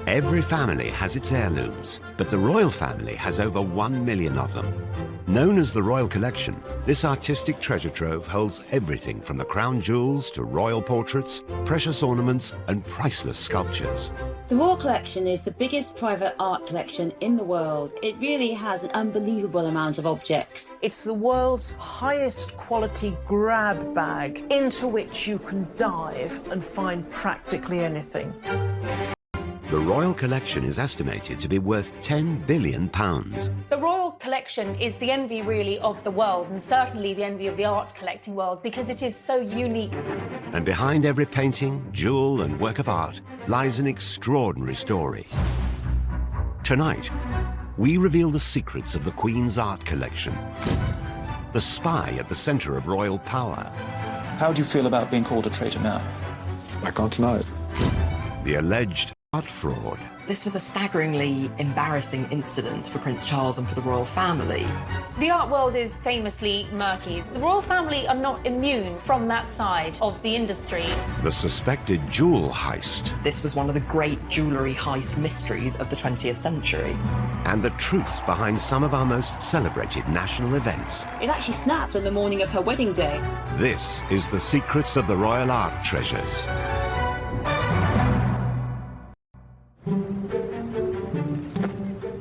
Every family has its heirlooms, but the royal family has over 1 million of them. Known as the Royal Collection, this artistic treasure trove holds everything from the crown jewels to royal portraits, precious ornaments and priceless sculptures. The Royal Collection is the biggest private art collection in the world. It really has an unbelievable amount of objects. It's the world's highest quality grab bag into which you can dive and find practically anything. The Royal Collection is estimated to be worth £10 billion. The Royal Collection is the envy, really, of the world, and certainly the envy of the art collecting world, because it is so unique. And behind every painting, jewel and work of art lies an extraordinary story. Tonight, we reveal the secrets of the Queen's art collection, the spy at the centre of royal power. How do you feel about being called a traitor now? I can't deny it. The alleged art fraud. This was a staggeringly embarrassing incident for Prince Charles and for the royal family. The art world is famously murky. The royal family are not immune from that side of the industry. The suspected jewel heist. This was one of the great jewellery heist mysteries of the 20th century. And the truth behind some of our most celebrated national events. It actually snapped on the morning of her wedding day. This is the secrets of the royal art treasures.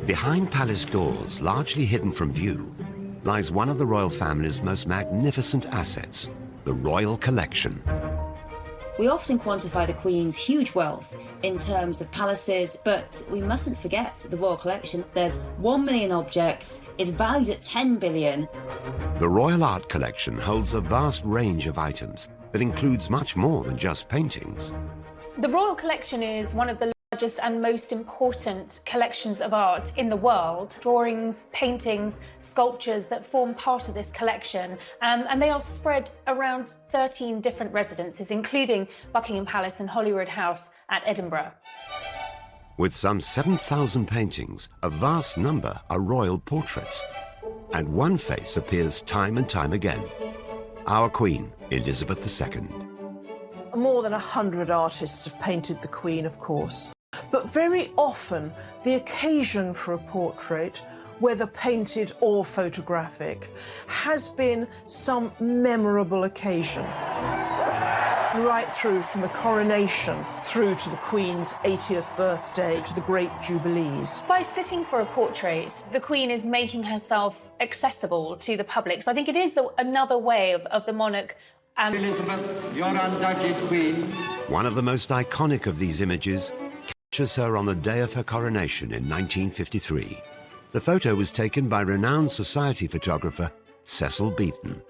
Behind palace doors, largely hidden from view, lies one of the royal family's most magnificent assets, the Royal Collection. We often quantify the Queen's huge wealth in terms of palaces, but we mustn't forget the Royal Collection. There's 1 million objects, it's valued at 10 billion. The Royal Art Collection holds a vast range of items that includes much more than just paintings. The Royal Collection is one of the largest and most important collections of art in the world. Drawings, paintings, sculptures that form part of this collection, and they are spread around 13 different residences, including Buckingham Palace and Holyrood House at Edinburgh. With some 7,000 paintings, a vast number are royal portraits. And one face appears time and time again. Our Queen, Elizabeth II. More than 100 artists have painted the Queen, of course. But very often, the occasion for a portrait, whether painted or photographic, has been some memorable occasion. Right through from the coronation through to the Queen's 80th birthday to the great Jubilees. By sitting for a portrait, the Queen is making herself accessible to the public. So I think it is another way of the monarch. Elizabeth, your undoubted Queen. One of the most iconic of these images captures her on the day of her coronation in 1953. The photo was taken by renowned society photographer Cecil Beaton.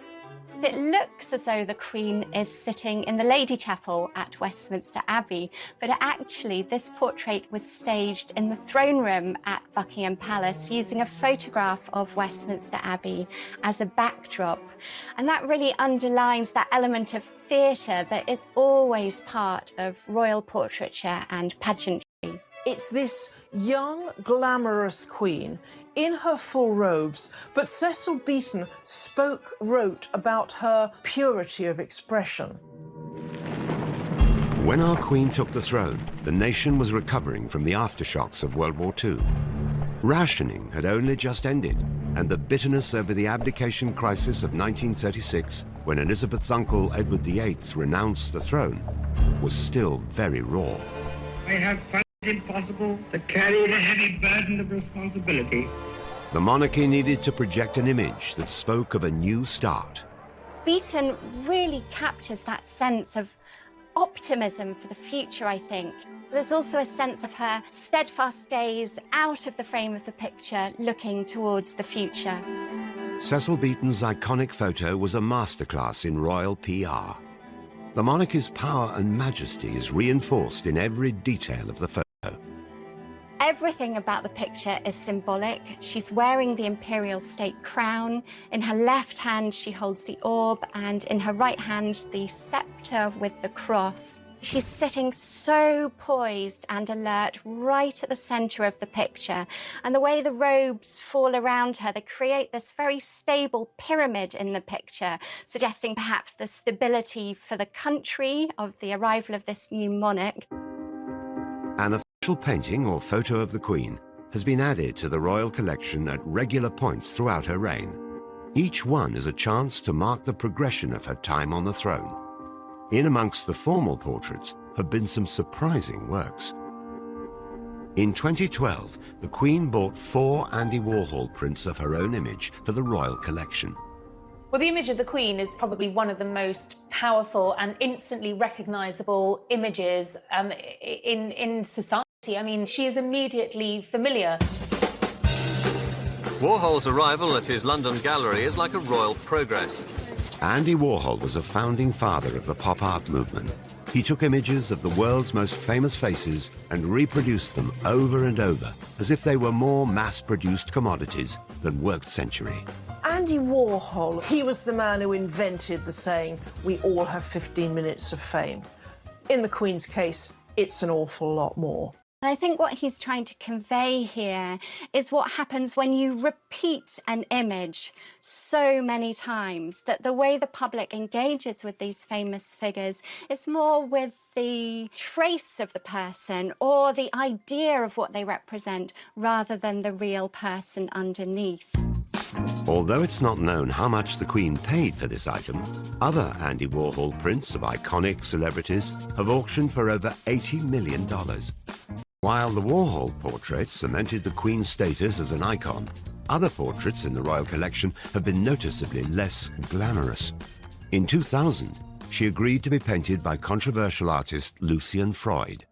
It looks as though the Queen is sitting in the Lady Chapel at Westminster Abbey, but actually this portrait was staged in the throne room at Buckingham Palace using a photograph of Westminster Abbey as a backdrop. And that really underlines that element of theatre that is always part of royal portraiture and pageantry. It's this young, glamorous Queen in her full robes, but Cecil Beaton wrote about her purity of expression. When our Queen took the throne, the nation was recovering from the aftershocks of World War II. Rationing had only just ended, and the bitterness over the abdication crisis of 1936, when Elizabeth's uncle Edward VIII renounced the throne, was still very raw. I have found it impossible to carry the heavy burden of responsibility. The monarchy needed to project an image that spoke of a new start. Beaton really captures that sense of optimism for the future, I think. There's also a sense of her steadfast gaze out of the frame of the picture, looking towards the future. Cecil Beaton's iconic photo was a masterclass in royal PR. The monarchy's power and majesty is reinforced in every detail of the photo. Everything about the picture is symbolic. She's wearing the imperial state crown. In her left hand, she holds the orb, and in her right hand, the scepter with the cross. She's sitting so poised and alert right at the centre of the picture. And the way the robes fall around her, they create this very stable pyramid in the picture, suggesting perhaps the stability for the country of the arrival of this new monarch. And special painting or photo of the Queen has been added to the royal collection at regular points throughout her reign. Each one is a chance to mark the progression of her time on the throne. In amongst the formal portraits have been some surprising works. In 2012, the Queen bought 4 Andy Warhol prints of her own image for the royal collection. Well, the image of the Queen is probably one of the most powerful and instantly recognisable images in society. I mean, she is immediately familiar. Warhol's arrival at his London gallery is like a royal progress. Andy Warhol was a founding father of the pop art movement. He took images of the world's most famous faces and reproduced them over and over, as if they were more mass-produced commodities than worth century. Andy Warhol, he was the man who invented the saying, "We all have 15 minutes of fame." In the Queen's case, it's an awful lot more. And I think what he's trying to convey here is what happens when you repeat an image so many times, that the way the public engages with these famous figures is more with the trace of the person or the idea of what they represent rather than the real person underneath. Although it's not known how much the Queen paid for this item, other Andy Warhol prints of iconic celebrities have auctioned for over $80 million. While the Warhol portraits cemented the Queen's status as an icon, other portraits in the royal collection have been noticeably less glamorous. In 2000, she agreed to be painted by controversial artist Lucian Freud.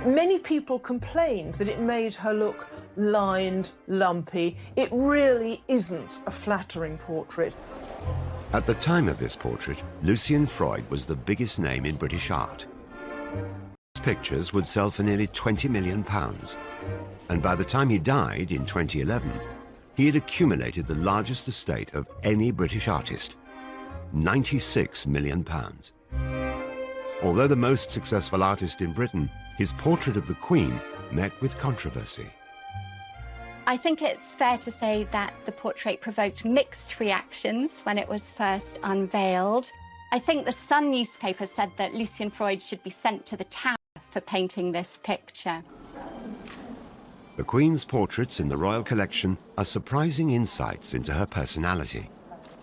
Many people complained that it made her look lined, lumpy. It really isn't a flattering portrait. At the time of this portrait, Lucian Freud was the biggest name in British art. His pictures would sell for nearly £20 million, and by the time he died in 2011, he had accumulated the largest estate of any British artist, £96 million. Although the most successful artist in Britain, his portrait of the Queen met with controversy. I think it's fair to say that the portrait provoked mixed reactions when it was first unveiled. I think the Sun newspaper said that Lucian Freud should be sent to the Tower for painting this picture. The Queen's portraits in the royal collection are surprising insights into her personality.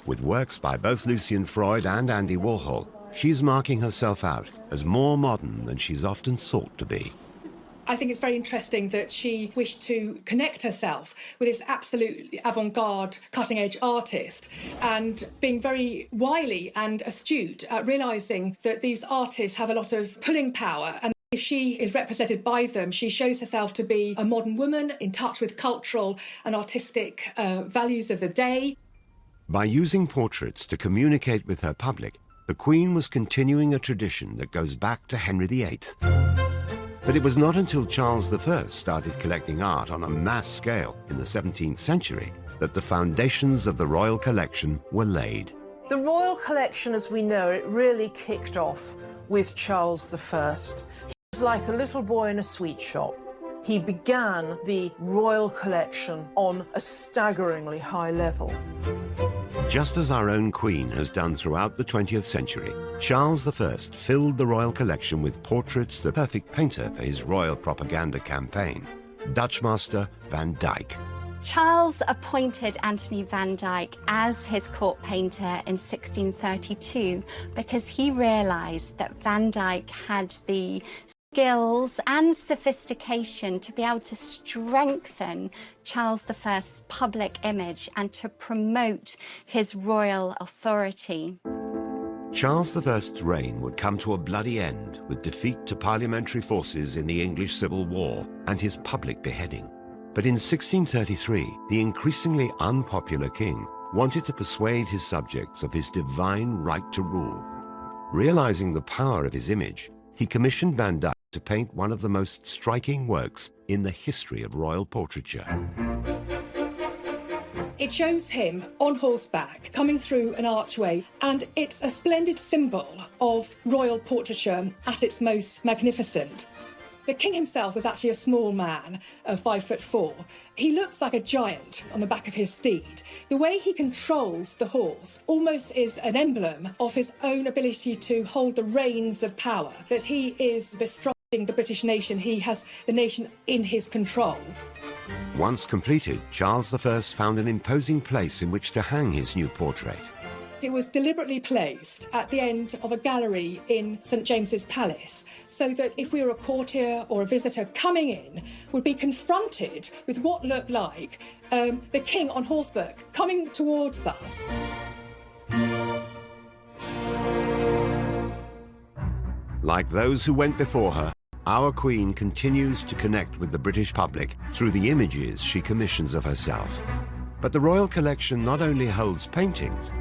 With works by both Lucian Freud and Andy Warhol, she's marking herself out as more modern than she's often thought to be. I think it's very interesting that she wished to connect herself with this absolute avant-garde, cutting-edge artist, and being very wily and astute at realising that these artists have a lot of pulling power, and if she is represented by them, she shows herself to be a modern woman in touch with cultural and artistic values of the day. By using portraits to communicate with her public, the Queen was continuing a tradition that goes back to Henry VIII. But it was not until Charles I started collecting art on a mass scale in the 17th century that the foundations of the royal collection were laid. The royal collection, as we know it, really kicked off with Charles I. He was like a little boy in a sweet shop. He began the royal collection on a staggeringly high level. Just as our own Queen has done throughout the 20th century, Charles I filled the royal collection with portraits, the perfect painter for his royal propaganda campaign, Dutch master Van Dyck. Charles appointed Anthony van Dyck as his court painter in 1632 because he realised that Van Dyck had the skills and sophistication to be able to strengthen Charles I's public image and to promote his royal authority. Charles I's reign would come to a bloody end with defeat to parliamentary forces in the English Civil War and his public beheading. But in 1633, the increasingly unpopular king wanted to persuade his subjects of his divine right to rule. Realizing the power of his image, he commissioned Van Dyck to paint one of the most striking works in the history of royal portraiture. It shows him on horseback coming through an archway, and it's a splendid symbol of royal portraiture at its most magnificent. The king himself was actually a small man of 5'4". He looks like a giant on the back of his steed. The way he controls the horse almost is an emblem of his own ability to hold the reins of power, that he is bestrutting the British nation. He has the nation in his control. Once completed, Charles I found an imposing place in which to hang his new portrait. It was deliberately placed at the end of a gallery in St James's Palace, so that if we were a courtier or a visitor coming in, would be confronted with what looked like the king on horseback coming towards us. Like those who went before her, our Queen continues to connect with the British public through the images she commissions of herself. But the Royal Collection not only holds paintings,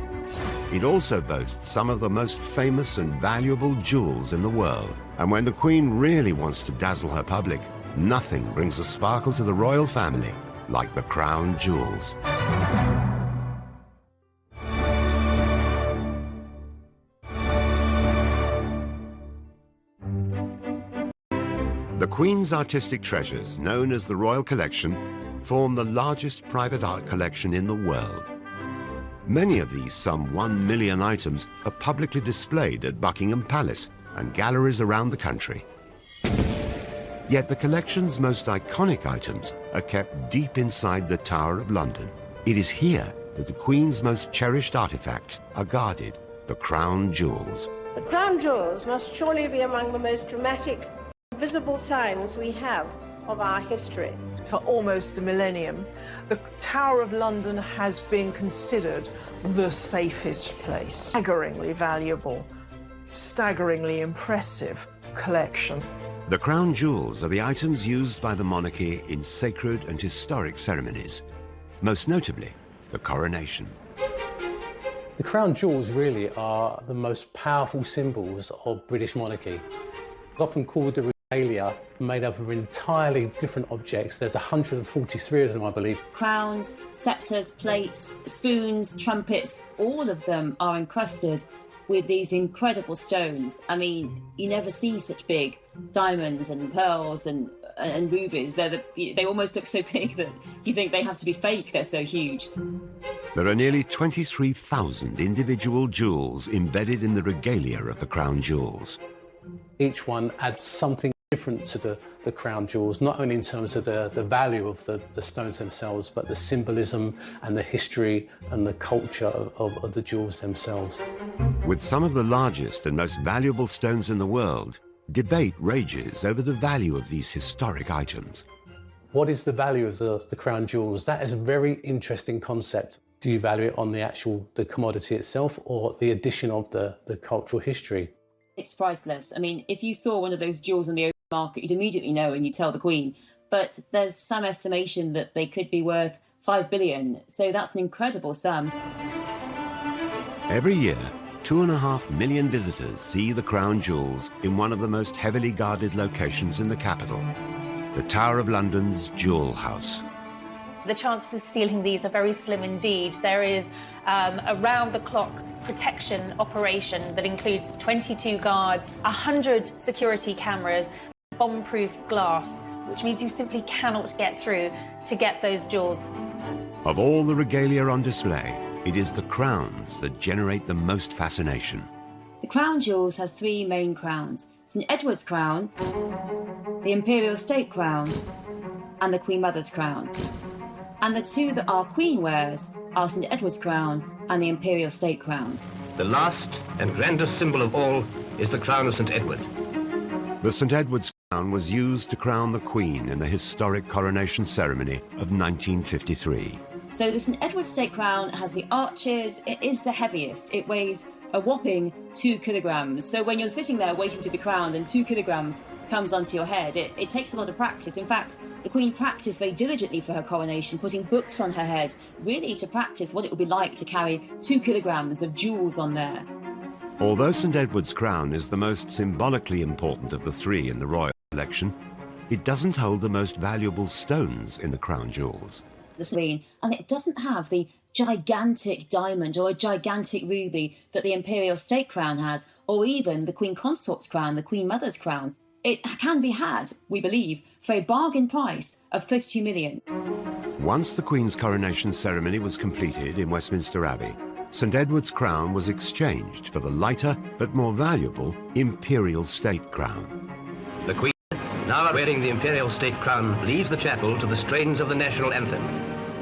it also boasts some of the most famous and valuable jewels in the world. And when the Queen really wants to dazzle her public, nothing brings a sparkle to the royal family like the crown jewels. The Queen's artistic treasures, known as the Royal Collection, form the largest private art collection in the world. Many of these some 1 million items are publicly displayed at Buckingham Palace and galleries around the country. Yet the collection's most iconic items are kept deep inside the Tower of London. It is here that the Queen's most cherished artifacts are guarded, the crown jewels. The crown jewels must surely be among the most dramatic, visible signs we have of our history. For almost a millennium, the Tower of London has been considered the safest place. Staggeringly valuable, staggeringly impressive collection. The crown jewels are the items used by the monarchy in sacred and historic ceremonies, most notably the coronation. The crown jewels really are the most powerful symbols of British monarchy. Often called the regalia, made up of entirely different objects. There's 143 of them, I believe. Crowns, sceptres, plates, spoons, trumpets, all of them are encrusted with these incredible stones. I mean, you never see such big diamonds and pearls and rubies. They almost look so big that you think they have to be fake, they're so huge. There are nearly 23,000 individual jewels embedded in the regalia of the crown jewels. Each one adds something different to the crown jewels, not only in terms of the value of the stones themselves, but the symbolism and the history and the culture of the jewels themselves. With some of the largest and most valuable stones in the world, debate rages over the value of these historic items. What is the value of the crown jewels? That is a very interesting concept. Do you value it on the commodity itself or the addition of the cultural history? It's priceless. I mean, if you saw one of those jewels on the open market, you'd immediately know and you'd tell the Queen. But there's some estimation that they could be worth 5 billion. So that's an incredible sum. Every year, 2.5 million visitors see the crown jewels in one of the most heavily guarded locations in the capital, the Tower of London's Jewel House. The chances of stealing these are very slim indeed. There is a round-the-clock protection operation that includes 22 guards, 100 security cameras, bomb-proof glass, which means you simply cannot get through to get those jewels. Of all the regalia on display, it is the crowns that generate the most fascination. The crown jewels has 3 main crowns: St Edward's crown, the Imperial State crown, and the Queen Mother's crown. And the 2 that our Queen wears are St Edward's crown and the Imperial State crown. The last and grandest symbol of all is the crown of St Edward. The St Edward's crown was used to crown the Queen in the historic coronation ceremony of 1953. So the St Edward's State crown has the arches. It is the heaviest. It weighs a whopping 2 kilograms. So when you're sitting there waiting to be crowned and 2 kilograms comes onto your head, it takes a lot of practice. In fact, the Queen practiced very diligently for her coronation, putting books on her head, really to practice what it would be like to carry 2 kilograms of jewels on there. Although St Edward's crown is the most symbolically important of the 3 in the royal collection, it doesn't hold the most valuable stones in the crown jewels. And it doesn't have the gigantic diamond or a gigantic ruby that the Imperial State crown has, or even the Queen Consort's crown, the Queen Mother's crown. It can be had, we believe, for a bargain price of 32 million. Once the Queen's coronation ceremony was completed in Westminster Abbey, St Edward's crown was exchanged for the lighter but more valuable imperial state crown. The Queen, now wearing the imperial state crown, leaves the chapel to the strains of the national anthem.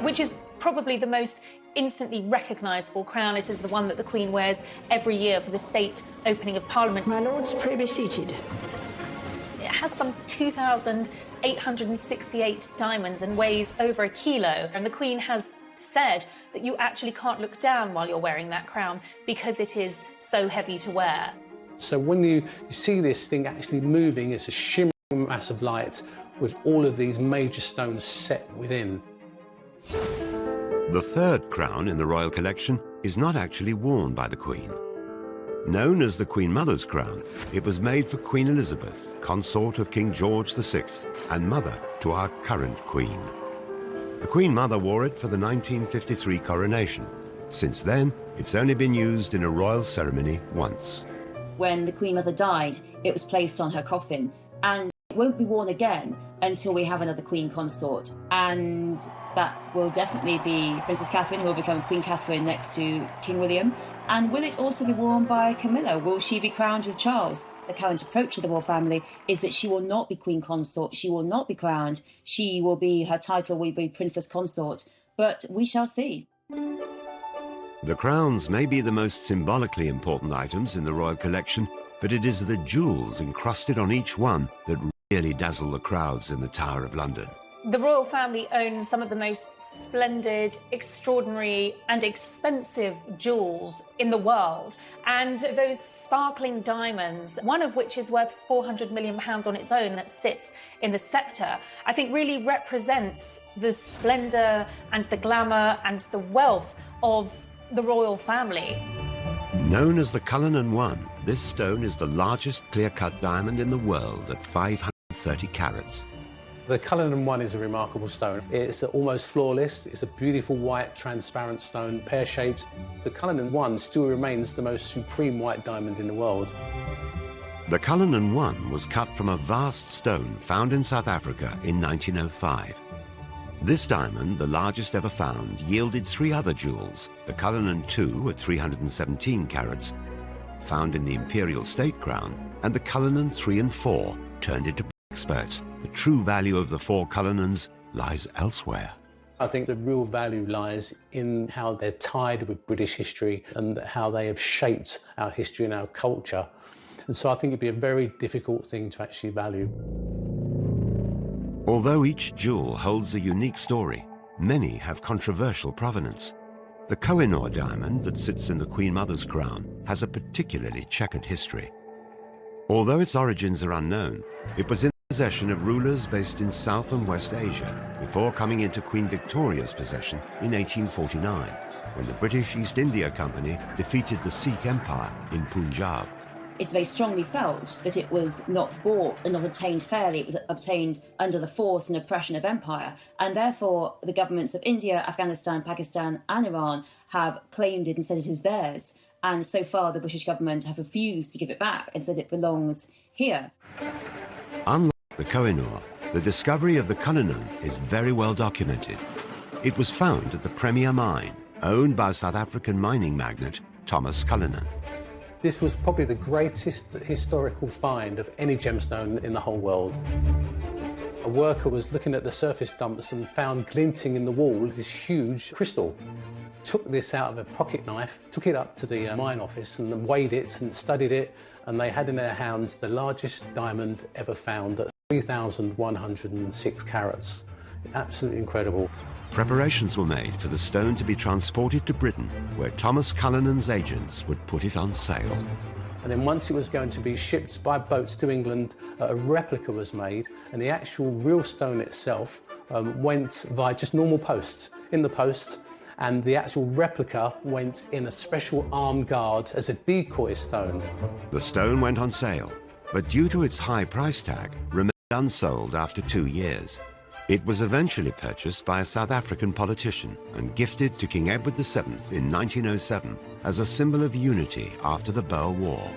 Which is probably the most instantly recognisable crown. It is the one that the Queen wears every year for the state opening of Parliament. My lords, pray be seated. It has some 2,868 diamonds and weighs over a kilo. And the Queen has said that you actually can't look down while you're wearing that crown because it is so heavy to wear. So when you see this thing actually moving, it's a shimmering mass of light with all of these major stones set within. The third crown in the royal collection is not actually worn by the Queen. Known as the Queen Mother's crown, it was made for Queen Elizabeth, consort of King George VI and mother to our current Queen. The Queen Mother wore it for the 1953 coronation. Since then, it's only been used in a royal ceremony once. When the Queen Mother died, it was placed on her coffin, and it won't be worn again until we have another Queen consort. And that will definitely be Princess Catherine, who will become Queen Catherine next to King William. And will it also be worn by Camilla? Will she be crowned with Charles? The current approach to the royal family is that she will not be Queen Consort, she will not be crowned, her title will be Princess Consort, but we shall see. The crowns may be the most symbolically important items in the royal collection, but it is the jewels encrusted on each one that really dazzle the crowds in the Tower of London. The royal family owns some of the most splendid, extraordinary and expensive jewels in the world. And those sparkling diamonds, one of which is worth £400 million on its own that sits in the sceptre, I think really represents the splendour and the glamour and the wealth of the royal family. Known as the Cullinan One, this stone is the largest clear-cut diamond in the world at 530 carats. The Cullinan One is a remarkable stone. It's almost flawless. It's a beautiful white, transparent stone, pear-shaped. The Cullinan One still remains the most supreme white diamond in the world. The Cullinan One was cut from a vast stone found in South Africa in 1905. This diamond, the largest ever found, yielded three other jewels, the Cullinan II at 317 carats, found in the Imperial State Crown, and the Cullinan III and IV, turned into experts. The true value of the four Cullinans lies elsewhere. I think the real value lies in how they're tied with British history and how they have shaped our history and our culture. And so I think it'd be a very difficult thing to actually value. Although each jewel holds a unique story, many have controversial provenance. The Koh-i-Noor diamond that sits in the Queen Mother's crown has a particularly checkered history. Although its origins are unknown, it was in possession of rulers based in South and West Asia before coming into Queen Victoria's possession in 1849, when the British East India Company defeated the Sikh Empire in Punjab. It's very strongly felt that it was not bought and not obtained fairly. It was obtained under the force and oppression of empire, and therefore the governments of India, Afghanistan, Pakistan and Iran have claimed it and said it is theirs. And so far the British government have refused to give it back and said it belongs here. Unlike the Koh-i-Noor, the discovery of the Cullinan is very well documented. It was found at the Premier Mine, owned by South African mining magnate Thomas Cullinan. This was probably the greatest historical find of any gemstone in the whole world. A worker was looking at the surface dumps and found glinting in the wall this huge crystal. Took this out of a pocket knife, took it up to the mine office and weighed it and studied it, and they had in their hands the largest diamond ever found at 3,106 carats. Absolutely incredible. Preparations were made for the stone to be transported to Britain, where Thomas Cullinan's agents would put it on sale. And then once it was going to be shipped by boats to England, a replica was made, and the actual real stone itself went via just normal posts in the post, and the actual replica went in a special armed guard as a decoy stone. The stone went on sale, but due to its high price tag, remained unsold after 2 years. It was eventually purchased by a South African politician and gifted to King Edward VII in 1907 as a symbol of unity after the Boer War.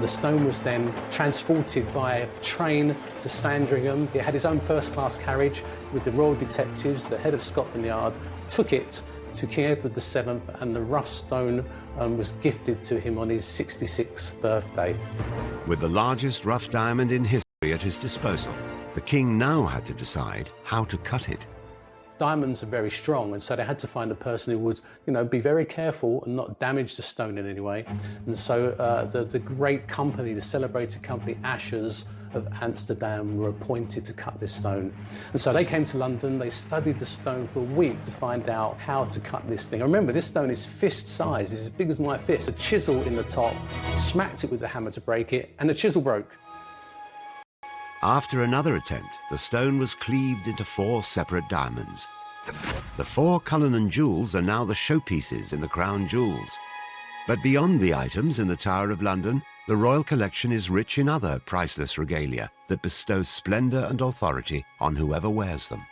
The stone was then transported by train to Sandringham. It had its own first-class carriage with the royal detectives. The head of Scotland Yard took it to King Edward VII, and the rough stone was gifted to him on his 66th birthday. With the largest rough diamond in history at his disposal, the king now had to decide how to cut it. Diamonds are very strong, and so they had to find a person who would, be very careful and not damage the stone in any way. And so the great company, the celebrated company Ashers of Amsterdam, were appointed to cut this stone. And so they came to London, they studied the stone for a week to find out how to cut this thing. And remember, this stone is fist size, it's as big as my fist. A chisel in the top, smacked it with the hammer to break it, and the chisel broke. After another attempt, the stone was cleaved into 4 separate diamonds. The 4 Cullinan jewels are now the showpieces in the crown jewels. But beyond the items in the Tower of London, the royal collection is rich in other priceless regalia that bestow splendour and authority on whoever wears them.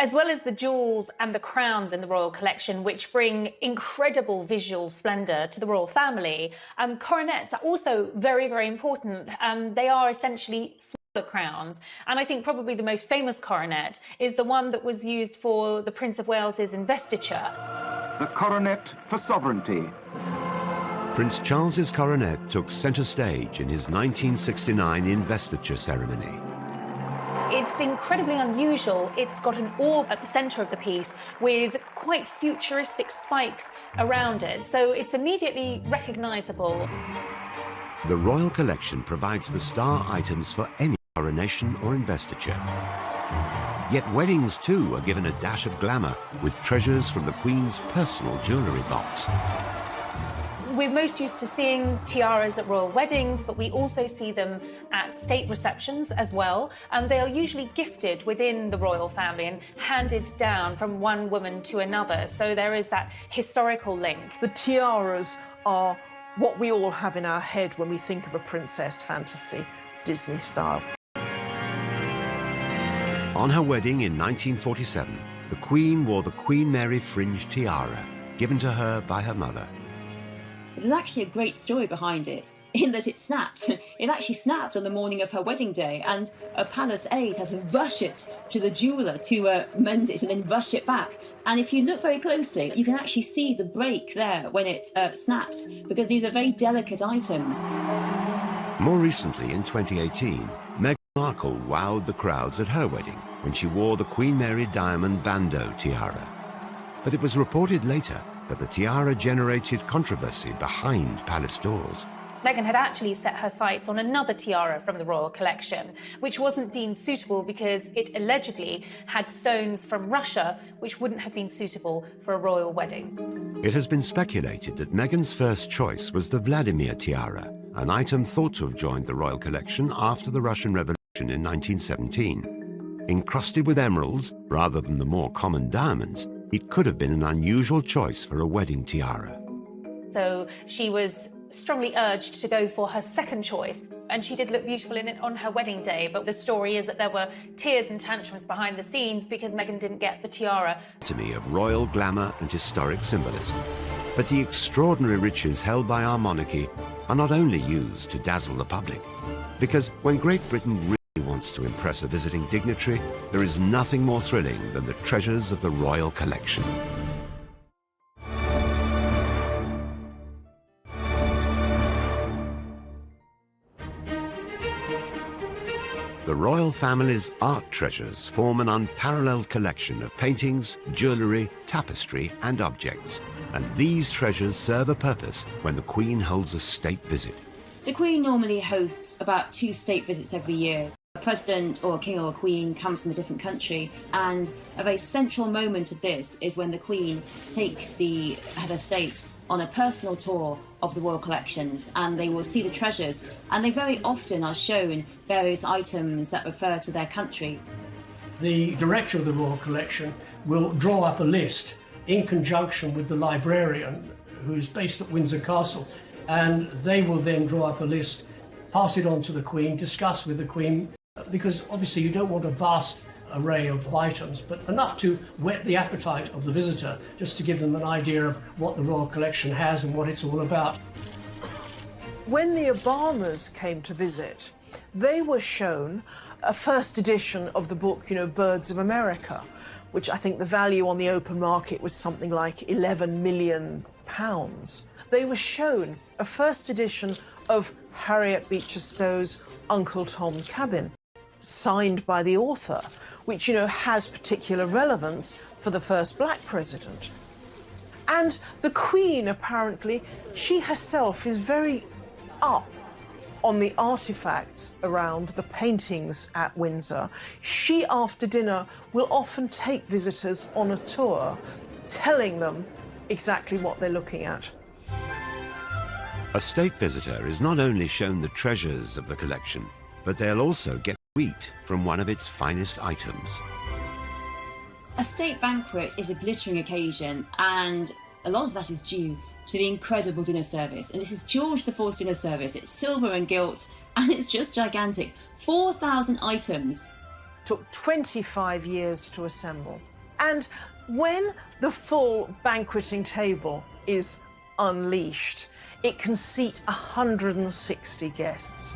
As well as the jewels and the crowns in the royal collection, which bring incredible visual splendour to the royal family, coronets are also very, very important. They are essentially smaller crowns. And I think probably the most famous coronet is the one that was used for the Prince of Wales's investiture. The coronet for sovereignty. Prince Charles's coronet took centre stage in his 1969 investiture ceremony. It's incredibly unusual. It's got an orb at the centre of the piece with quite futuristic spikes around it, so it's immediately recognisable. The royal collection provides the star items for any coronation or investiture. Yet weddings too are given a dash of glamour with treasures from the Queen's personal jewellery box. We're most used to seeing tiaras at royal weddings, but we also see them at state receptions as well. And they are usually gifted within the royal family and handed down from one woman to another. So there is that historical link. The tiaras are what we all have in our head when we think of a princess fantasy, Disney style. On her wedding in 1947, the Queen wore the Queen Mary fringe tiara, given to her by her mother. There's actually a great story behind it, in that it snapped. It actually snapped on the morning of her wedding day, and a palace aide had to rush it to the jeweller to mend it and then rush it back. And if you look very closely, you can actually see the break there when it snapped, because these are very delicate items. More recently, in 2018, Meghan Markle wowed the crowds at her wedding when she wore the Queen Mary diamond bandeau tiara. But it was reported later that the tiara generated controversy behind palace doors. Meghan had actually set her sights on another tiara from the royal collection, which wasn't deemed suitable because it allegedly had stones from Russia, which wouldn't have been suitable for a royal wedding. It has been speculated that Meghan's first choice was the Vladimir tiara, an item thought to have joined the royal collection after the Russian Revolution in 1917. Encrusted with emeralds, rather than the more common diamonds, it could have been an unusual choice for a wedding tiara. So she was strongly urged to go for her second choice, and she did look beautiful in it on her wedding day, but the story is that there were tears and tantrums behind the scenes because Meghan didn't get the tiara. To me, of royal glamour and historic symbolism. But the extraordinary riches held by our monarchy are not only used to dazzle the public, because when Great Britain really wants to impress a visiting dignitary, there is nothing more thrilling than the treasures of the royal collection. The royal family's art treasures form an unparalleled collection of paintings, jewellery, tapestry and objects. And these treasures serve a purpose when the Queen holds a state visit. The Queen normally hosts about 2 state visits every year. A president or a king or a queen comes from a different country, and a very central moment of this is when the Queen takes the head of state on a personal tour of the royal collections, and they will see the treasures, and they very often are shown various items that refer to their country. The director of the royal collection will draw up a list in conjunction with the librarian who's based at Windsor Castle, and they will then draw up a list, pass it on to the Queen, discuss with the Queen, because obviously you don't want a vast array of items, but enough to whet the appetite of the visitor, just to give them an idea of what the royal collection has and what it's all about. When the Obamas came to visit, they were shown a first edition of the book, Birds of America, which I think the value on the open market was something like £11 million. They were shown a first edition of Harriet Beecher Stowe's Uncle Tom Cabin, signed by the author, which, has particular relevance for the first black president. And the Queen, apparently, she herself is very up on the artifacts around the paintings at Windsor. She, after dinner, will often take visitors on a tour, telling them exactly what they're looking at. A state visitor is not only shown the treasures of the collection, but they'll also get wheat from one of its finest items. A state banquet is a glittering occasion, and a lot of that is due to the incredible dinner service. And this is George IV's dinner service. It's silver and gilt, and it's just gigantic. 4,000 items. Took 25 years to assemble. And when the full banqueting table is unleashed, it can seat 160 guests.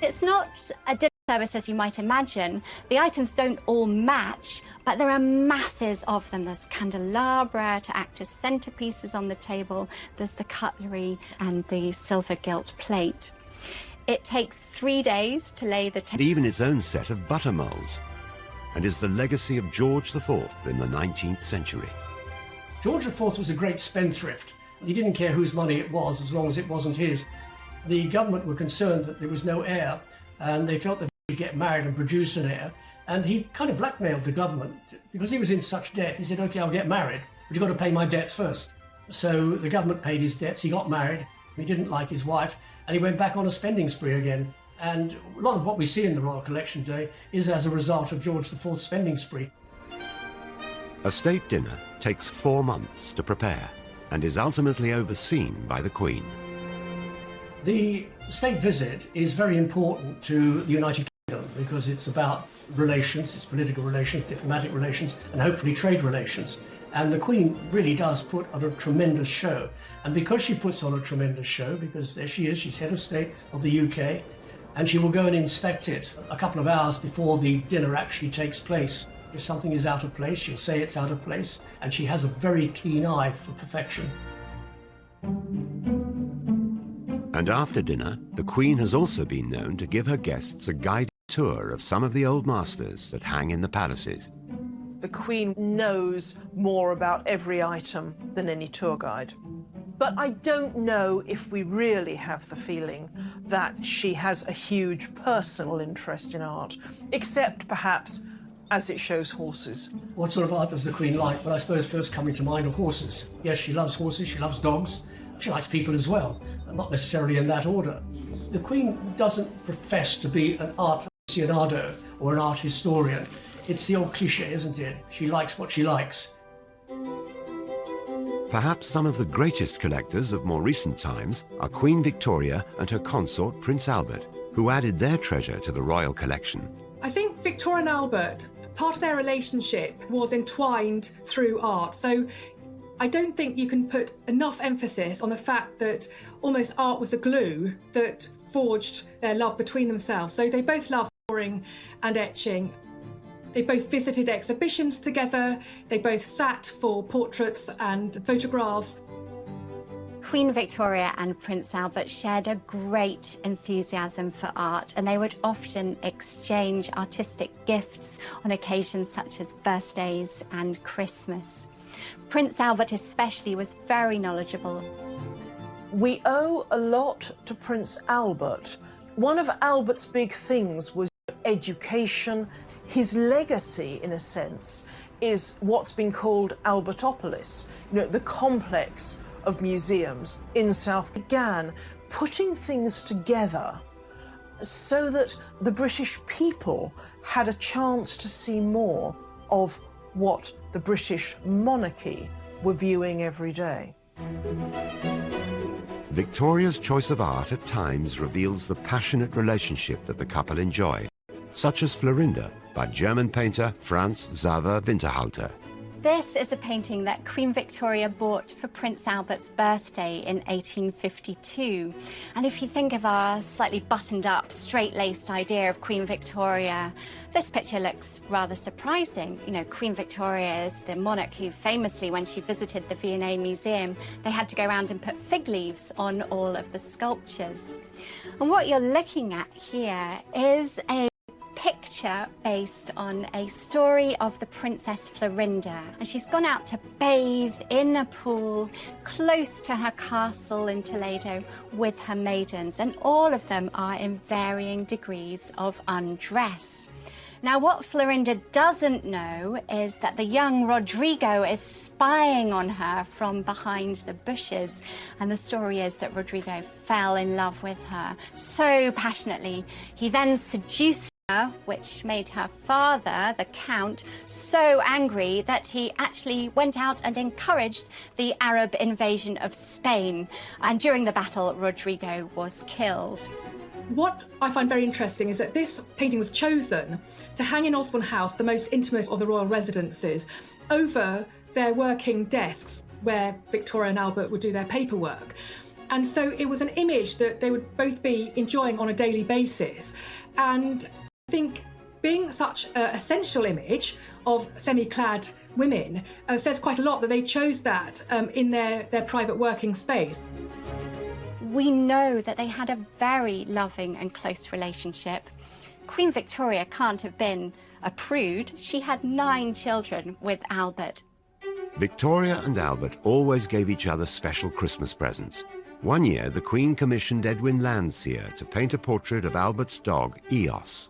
It's not a dinner service as you might imagine. The items don't all match, but there are masses of them. There's candelabra to act as centerpieces on the table. There's the cutlery and the silver gilt plate. It takes 3 days to lay the table. Even its own set of butter molds, and is the legacy of George IV in the 19th century. George IV was a great spendthrift. He didn't care whose money it was as long as it wasn't his. The government were concerned that there was no heir, and they felt that he should get married and produce an heir. And he kind of blackmailed the government because he was in such debt. He said, OK, I'll get married, but you've got to pay my debts first. So the government paid his debts. He got married. He didn't like his wife, and he went back on a spending spree again. And a lot of what we see in the Royal Collection Day is as a result of George IV's spending spree. A state dinner takes 4 months to prepare and is ultimately overseen by the Queen. The state visit is very important to the United Kingdom because it's about relations, it's political relations, diplomatic relations, and hopefully trade relations. And the Queen really does put on a tremendous show. And because she puts on a tremendous show, because there she is, she's head of state of the UK, and she will go and inspect it a couple of hours before the dinner actually takes place. If something is out of place, she'll say it's out of place, and she has a very keen eye for perfection. And after dinner, the Queen has also been known to give her guests a guided tour of some of the old masters that hang in the palaces. The Queen knows more about every item than any tour guide. But I don't know if we really have the feeling that she has a huge personal interest in art, except perhaps as it shows horses. What sort of art does the Queen like? Well, I suppose first coming to mind are horses. Yes, she loves horses, she loves dogs, she likes people as well, not necessarily in that order. The Queen doesn't profess to be an art aficionado or an art historian. It's the old cliché, isn't it? She likes what she likes. Perhaps some of the greatest collectors of more recent times are Queen Victoria and her consort Prince Albert, who added their treasure to the royal collection. I think Victoria and Albert, part of their relationship was entwined through art. So I don't think you can put enough emphasis on the fact that almost art was the glue that forged their love between themselves. So they both loved drawing and etching. They both visited exhibitions together. They both sat for portraits and photographs. Queen Victoria and Prince Albert shared a great enthusiasm for art, and they would often exchange artistic gifts on occasions such as birthdays and Christmas. Prince Albert especially was very knowledgeable. We owe a lot to Prince Albert. One of Albert's big things was education. His legacy, in a sense, is what's been called Albertopolis, the complex of museums in South, began putting things together so that the British people had a chance to see more of what the British monarchy were viewing every day. Victoria's choice of art at times reveals the passionate relationship that the couple enjoyed, such as Florinda by German painter Franz Xaver Winterhalter. This is a painting that Queen Victoria bought for Prince Albert's birthday in 1852. And if you think of our slightly buttoned up, straight-laced idea of Queen Victoria, this picture looks rather surprising. You know, Queen Victoria is the monarch who famously, when she visited the V&A Museum, they had to go around and put fig leaves on all of the sculptures. And what you're looking at here is a picture based on a story of the Princess Florinda, and she's gone out to bathe in a pool close to her castle in Toledo with her maidens, and all of them are in varying degrees of undress. Now, what Florinda doesn't know is that the young Rodrigo is spying on her from behind the bushes, and the story is that Rodrigo fell in love with her so passionately he then seduced her, which made her father, the Count, so angry that he actually went out and encouraged the Arab invasion of Spain. And during the battle, Rodrigo was killed. What I find very interesting is that this painting was chosen to hang in Osborne House, the most intimate of the royal residences, over their working desks where Victoria and Albert would do their paperwork. And so it was an image that they would both be enjoying on a daily basis. And I think being such an essential image of semi-clad women says quite a lot that they chose that in their private working space. We know that they had a very loving and close relationship. Queen Victoria can't have been a prude. She had 9 children with Albert. Victoria and Albert always gave each other special Christmas presents. One year, the Queen commissioned Edwin Landseer to paint a portrait of Albert's dog, Eos.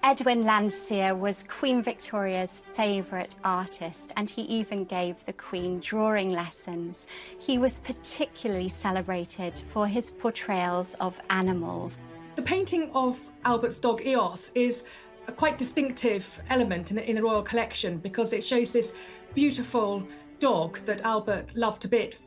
Edwin Landseer was Queen Victoria's favourite artist, and he even gave the Queen drawing lessons. He was particularly celebrated for his portrayals of animals. The painting of Albert's dog Eos is a quite distinctive element in the royal collection because it shows this beautiful dog that Albert loved to bits.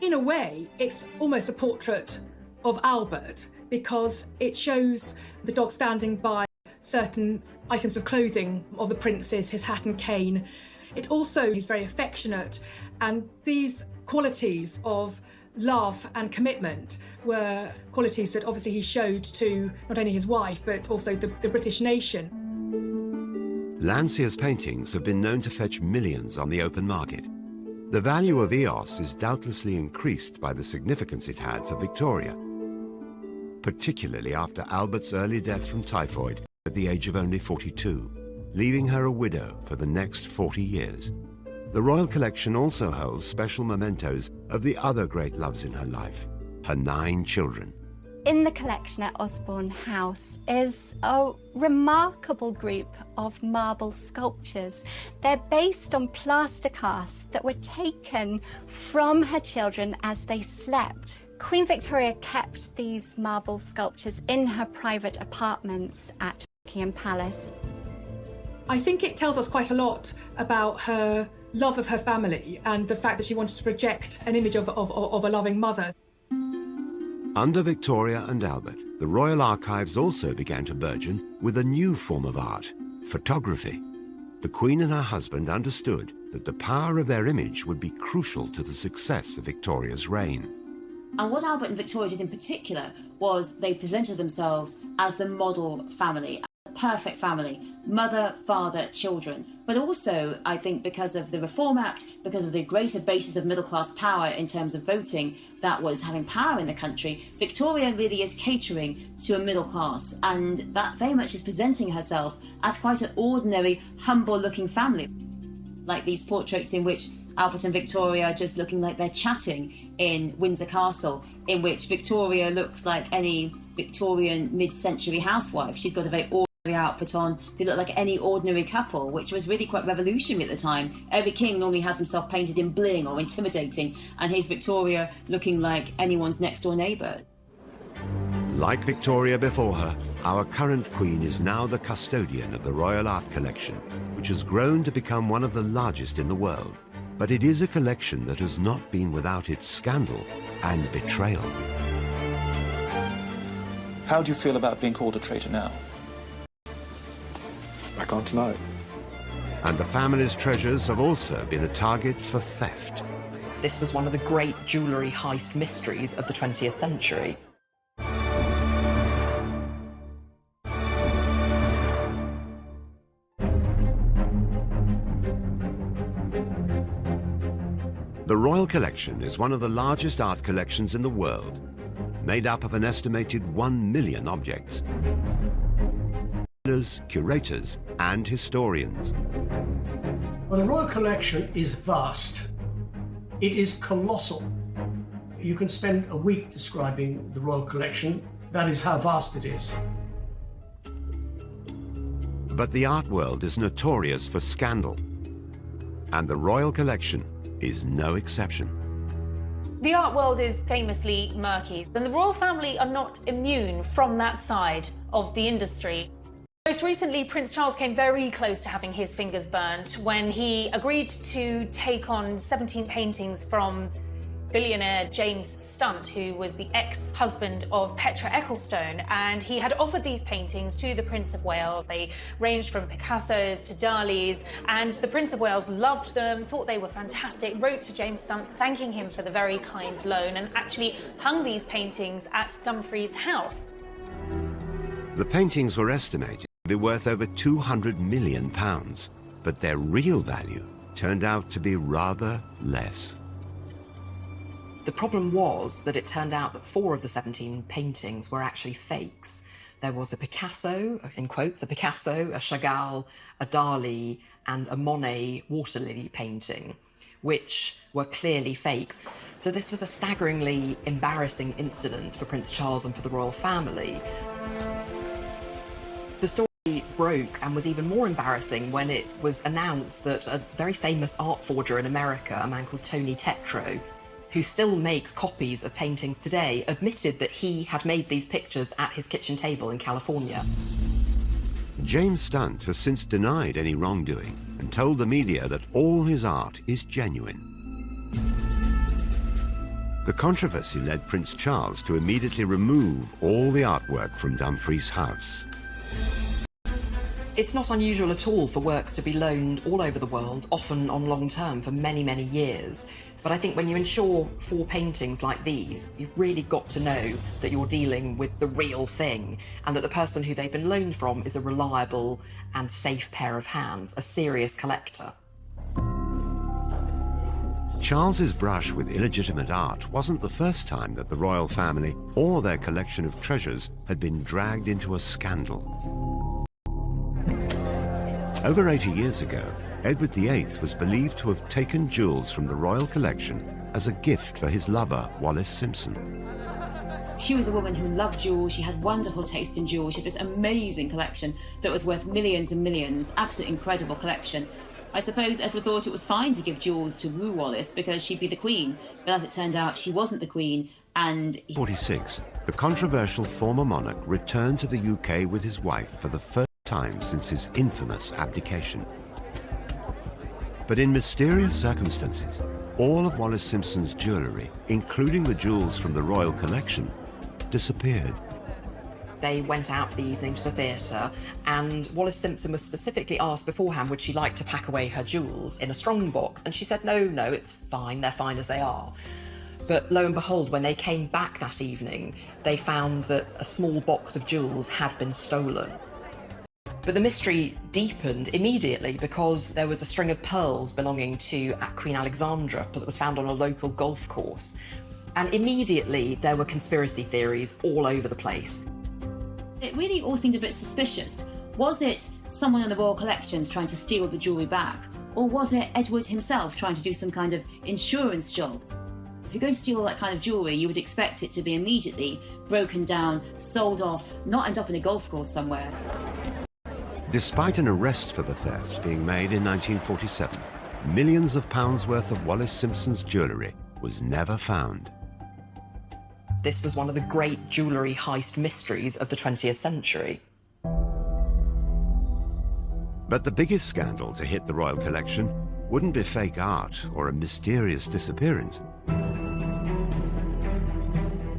In a way, it's almost a portrait of Albert because it shows the dog standing by certain items of clothing of the princes, his hat and cane. It also is very affectionate, and these qualities of love and commitment were qualities that obviously he showed to not only his wife but also the British nation. Landseer's paintings have been known to fetch millions on the open market. The value of Eos is doubtlessly increased by the significance it had for Victoria, particularly after Albert's early death from typhoid at the age of only 42, leaving her a widow for the next 40 years. The Royal Collection also holds special mementos of the other great loves in her life, her 9 children. In the collection at Osborne House is a remarkable group of marble sculptures. They're based on plaster casts that were taken from her children as they slept. Queen Victoria kept these marble sculptures in her private apartments at Buckingham Palace. I think it tells us quite a lot about her love of her family and the fact that she wanted to project an image of a loving mother. Under Victoria and Albert, the Royal Archives also began to burgeon with a new form of art, photography. The Queen and her husband understood that the power of their image would be crucial to the success of Victoria's reign. And what Albert and Victoria did in particular was they presented themselves as the model family, a perfect family, mother, father, children. But also, I think because of the Reform Act, because of the greater basis of middle-class power in terms of voting that was having power in the country, Victoria really is catering to a middle class, and that very much is presenting herself as quite an ordinary, humble-looking family. Like these portraits in which Albert and Victoria are just looking like they're chatting in Windsor Castle, in which Victoria looks like any Victorian mid-century housewife. She's got a very ordinary outfit on. They look like any ordinary couple, which was really quite revolutionary at the time. Every king normally has himself painted in bling or intimidating, and here's Victoria looking like anyone's next-door neighbour. Like Victoria before her, our current Queen is now the custodian of the Royal Art Collection, which has grown to become one of the largest in the world. But it is a collection that has not been without its scandal and betrayal. How do you feel about being called a traitor now? I can't deny it. And the family's treasures have also been a target for theft. This was one of the great jewellery heist mysteries of the 20th century. The Royal Collection is one of the largest art collections in the world, made up of an estimated 1 million objects. Curators and historians. Well, the Royal Collection is vast. It is colossal. You can spend a week describing the Royal Collection. That is how vast it is. But the art world is notorious for scandal, and the Royal Collection is no exception. The art world is famously murky, and the royal family are not immune from that side of the industry. Most recently, Prince Charles came very close to having his fingers burnt when he agreed to take on 17 paintings from billionaire James Stunt, who was the ex-husband of Petra Ecclestone, and he had offered these paintings to the Prince of Wales. They ranged from Picasso's to Dali's, and the Prince of Wales loved them, thought they were fantastic, wrote to James Stunt thanking him for the very kind loan, and actually hung these paintings at Dumfries' house. The paintings were estimated to be worth over £200 million, but their real value turned out to be rather less. The problem was that it turned out that 4 of the 17 paintings were actually fakes. There was a Picasso, in quotes, a Picasso, a Chagall, a Dali, and a Monet water lily painting, which were clearly fakes. So this was a staggeringly embarrassing incident for Prince Charles and for the royal family. The story broke and was even more embarrassing when it was announced that a very famous art forger in America, a man called Tony Tetreault, who still makes copies of paintings today, admitted that he had made these pictures at his kitchen table in California. James Stunt has since denied any wrongdoing and told the media that all his art is genuine. The controversy led Prince Charles to immediately remove all the artwork from Dumfries' house. It's not unusual at all for works to be loaned all over the world, often on long term for many, many years. But I think when you insure 4 paintings like these, you've really got to know that you're dealing with the real thing and that the person who they've been loaned from is a reliable and safe pair of hands, a serious collector. Charles's brush with illegitimate art wasn't the first time that the royal family or their collection of treasures had been dragged into a scandal. Over 80 years ago, Edward VIII was believed to have taken jewels from the royal collection as a gift for his lover, Wallis Simpson. She was a woman who loved jewels. She had wonderful taste in jewels. She had this amazing collection that was worth millions and millions, absolutely incredible collection. I suppose Edward thought it was fine to give jewels to woo Wallis because she'd be the queen, but as it turned out, she wasn't the queen, and... 46, the controversial former monarch returned to the UK with his wife for the first time since his infamous abdication. But in mysterious circumstances, all of Wallis Simpson's jewellery, including the jewels from the royal collection, disappeared. They went out for the evening to the theatre, and Wallis Simpson was specifically asked beforehand would she like to pack away her jewels in a strong box, and she said no, it's fine, they're fine as they are. But lo and behold, when they came back that evening, they found that a small box of jewels had been stolen. But the mystery deepened immediately because there was a string of pearls belonging to Queen Alexandra that was found on a local golf course. And immediately there were conspiracy theories all over the place. It really all seemed a bit suspicious. Was it someone in the royal collections trying to steal the jewellery back? Or was it Edward himself trying to do some kind of insurance job? If you're going to steal all that kind of jewellery, you would expect it to be immediately broken down, sold off, not end up in a golf course somewhere. Despite an arrest for the theft being made in 1947, millions of pounds worth of Wallis Simpson's jewellery was never found. This was one of the great jewellery heist mysteries of the 20th century. But the biggest scandal to hit the royal collection wouldn't be fake art or a mysterious disappearance.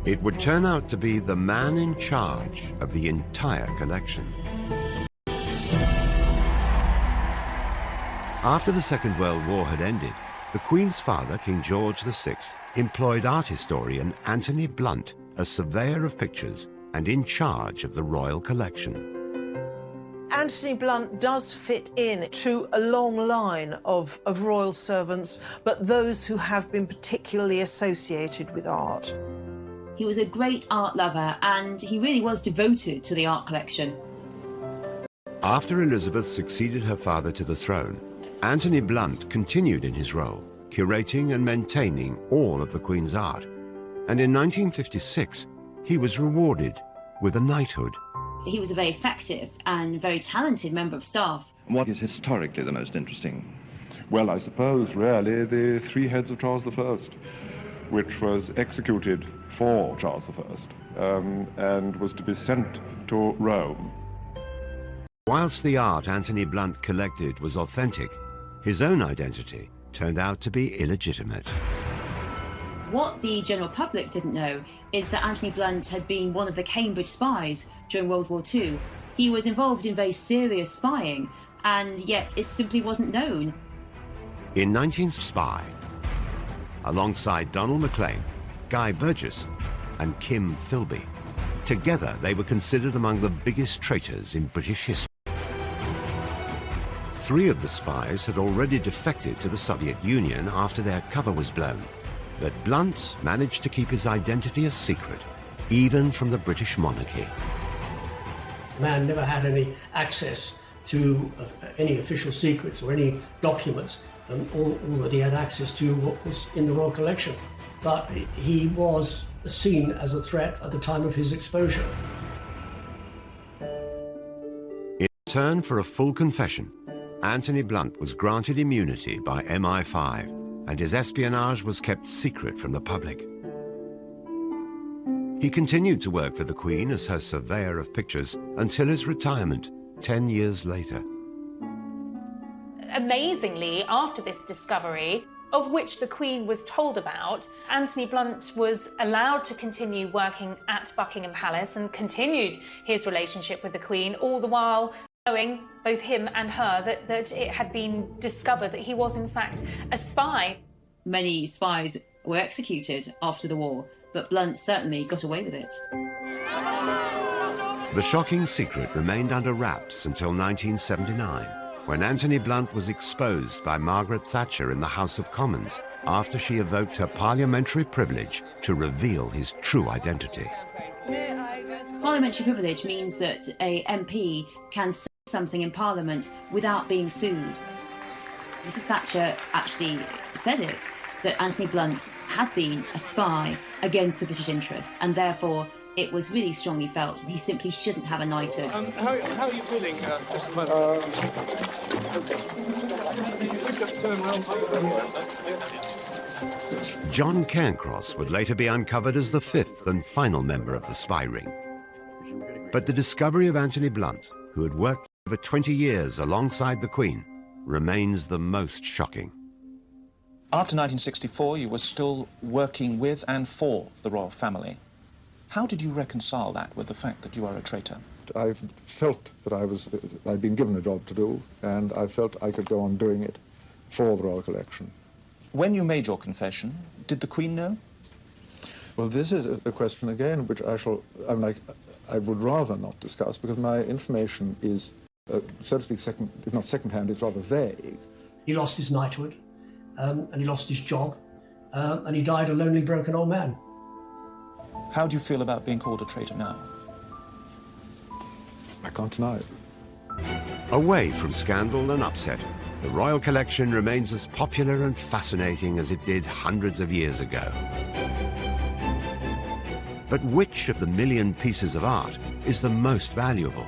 It would turn out to be the man in charge of the entire collection. After the Second World War had ended, the Queen's father, King George VI, employed art historian Anthony Blunt as surveyor of pictures and in charge of the royal collection. Anthony Blunt does fit in to a long line of royal servants, but those who have been particularly associated with art. He was a great art lover and he really was devoted to the art collection. After Elizabeth succeeded her father to the throne, Anthony Blunt continued in his role, curating and maintaining all of the Queen's art. And in 1956, he was rewarded with a knighthood. He was a very effective and very talented member of staff. What is historically the most interesting? Well, I suppose really the three heads of Charles I, which was executed for Charles I and was to be sent to Rome. Whilst the art Anthony Blunt collected was authentic, his own identity turned out to be illegitimate. What the general public didn't know is that Anthony Blunt had been one of the Cambridge spies during World War II. He was involved in very serious spying, and yet it simply wasn't known. In 19spy, alongside Donald Maclean, Guy Burgess and Kim Philby, together they were considered among the biggest traitors in British history. 3 of the spies had already defected to the Soviet Union after their cover was blown. But Blunt managed to keep his identity a secret, even from the British monarchy. The man never had any access to any official secrets or any documents. All that he had access to was in the royal collection. But he was seen as a threat at the time of his exposure. In return for a full confession, Anthony Blunt was granted immunity by MI5, and his espionage was kept secret from the public. He continued to work for the Queen as her surveyor of pictures until his retirement 10 years later. Amazingly, after this discovery, of which the Queen was told about, Anthony Blunt was allowed to continue working at Buckingham Palace and continued his relationship with the Queen, all the while knowing, both him and her, that it had been discovered that he was in fact a spy. Many spies were executed after the war, but Blunt certainly got away with it. The shocking secret remained under wraps until 1979, when Anthony Blunt was exposed by Margaret Thatcher in the House of Commons after she evoked her parliamentary privilege to reveal his true identity. Parliamentary privilege means that a MP can say something in Parliament without being sued. Mrs. Thatcher actually said it, that Anthony Blunt had been a spy against the British interest, and therefore it was really strongly felt that he simply shouldn't have a knighthood. How are you feeling just a moment? Just turn around. John Cairncross would later be uncovered as the 5th and final member of the spy ring. But the discovery of Anthony Blunt, who had worked for over 20 years alongside the Queen, remains the most shocking. After 1964, you were still working with and for the royal family. How did you reconcile that with the fact that you are a traitor? I felt that I'd been given a job to do, and I felt I could go on doing it for the royal collection. When you made your confession, did the Queen know? Well, this is a question again which I would rather not discuss, because my information is, so to speak, if not second-hand, it's rather vague. He lost his knighthood, and he lost his job, and he died a lonely, broken old man. How do you feel about being called a traitor now? I can't deny it. Away from scandal and upset, the royal collection remains as popular and fascinating as it did hundreds of years ago. But which of the million pieces of art is the most valuable?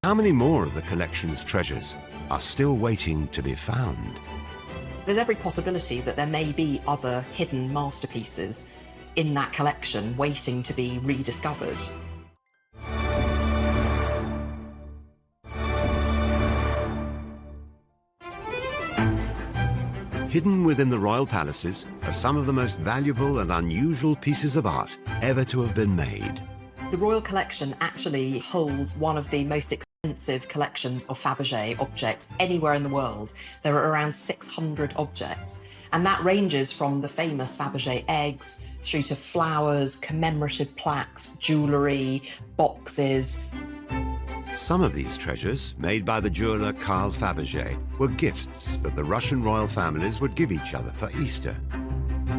How many more of the collection's treasures are still waiting to be found? There's every possibility that there may be other hidden masterpieces in that collection waiting to be rediscovered. Hidden within the royal palaces are some of the most valuable and unusual pieces of art ever to have been made. The royal collection actually holds one of the most extensive collections of Faberge objects anywhere in the world. There are around 600 objects, and that ranges from the famous Faberge eggs through to flowers, commemorative plaques, jewellery, boxes. Some of these treasures, made by the jeweller Carl Faberge, were gifts that the Russian royal families would give each other for Easter.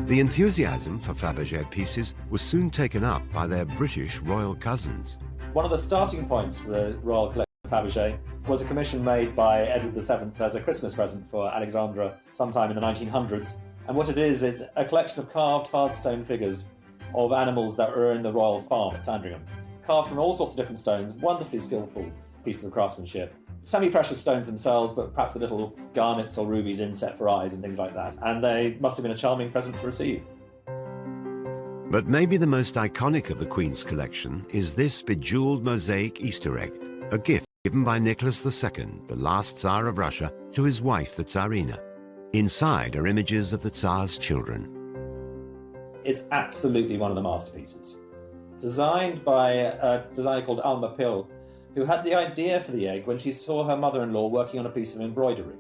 The enthusiasm for Faberge pieces was soon taken up by their British royal cousins. One of the starting points for the Royal Collection of Faberge was a commission made by Edward VII as a Christmas present for Alexandra sometime in the 1900s. And what it is a collection of carved hard stone figures of animals that were in the royal farm at Sandringham. Carved from all sorts of different stones, wonderfully skillful pieces of craftsmanship. Semi-precious stones themselves, but perhaps a little garnets or rubies inset for eyes and things like that. And they must have been a charming present to receive. But maybe the most iconic of the Queen's collection is this bejewelled mosaic Easter egg, a gift given by Nicholas II, the last Tsar of Russia, to his wife, the Tsarina. Inside are images of the Tsar's children. It's absolutely one of the masterpieces. Designed by a designer called Alma Pill, who had the idea for the egg when she saw her mother-in-law working on a piece of embroidery.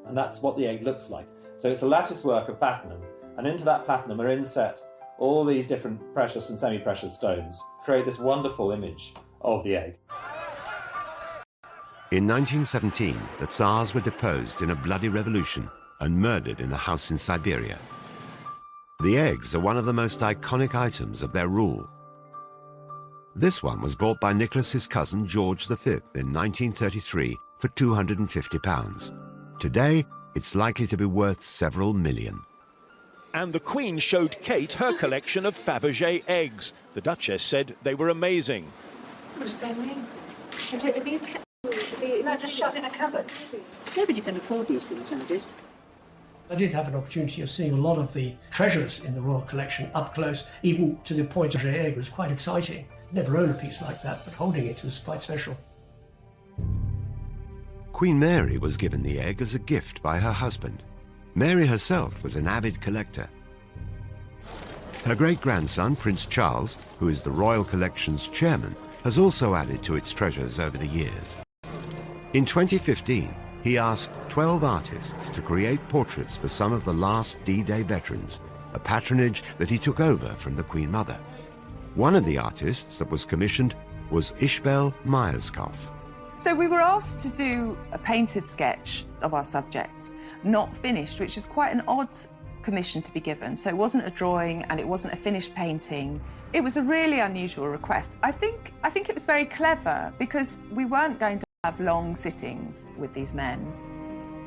And that's what the egg looks like. So it's a lattice work of platinum, and into that platinum are inset all these different precious and semi-precious stones, create this wonderful image of the egg. In 1917, the Tsars were deposed in a bloody revolution and murdered in a house in Siberia. The eggs are one of the most iconic items of their rule. This one was bought by Nicholas's cousin George V in 1933 for £250. Today, it's likely to be worth several million. And the Queen showed Kate her collection of Faberge eggs. The Duchess said they were amazing. They're amazing. These are shut in a cupboard. Nobody can afford these things nowadays. I did have an opportunity of seeing a lot of the treasures in the Royal Collection up close, even to the point of the egg was quite exciting. Never owned a piece like that, but holding it was quite special. Queen Mary was given the egg as a gift by her husband. Mary herself was an avid collector. Her great-grandson, Prince Charles, who is the Royal Collection's chairman, has also added to its treasures over the years. In 2015, he asked 12 artists to create portraits for some of the last D-Day veterans, a patronage that he took over from the Queen Mother. One of the artists that was commissioned was Ishbel Myerscough. So we were asked to do a painted sketch of our subjects, not finished, which is quite an odd commission to be given. So it wasn't a drawing and it wasn't a finished painting. It was a really unusual request. I think it was very clever because we weren't going to have long sittings with these men.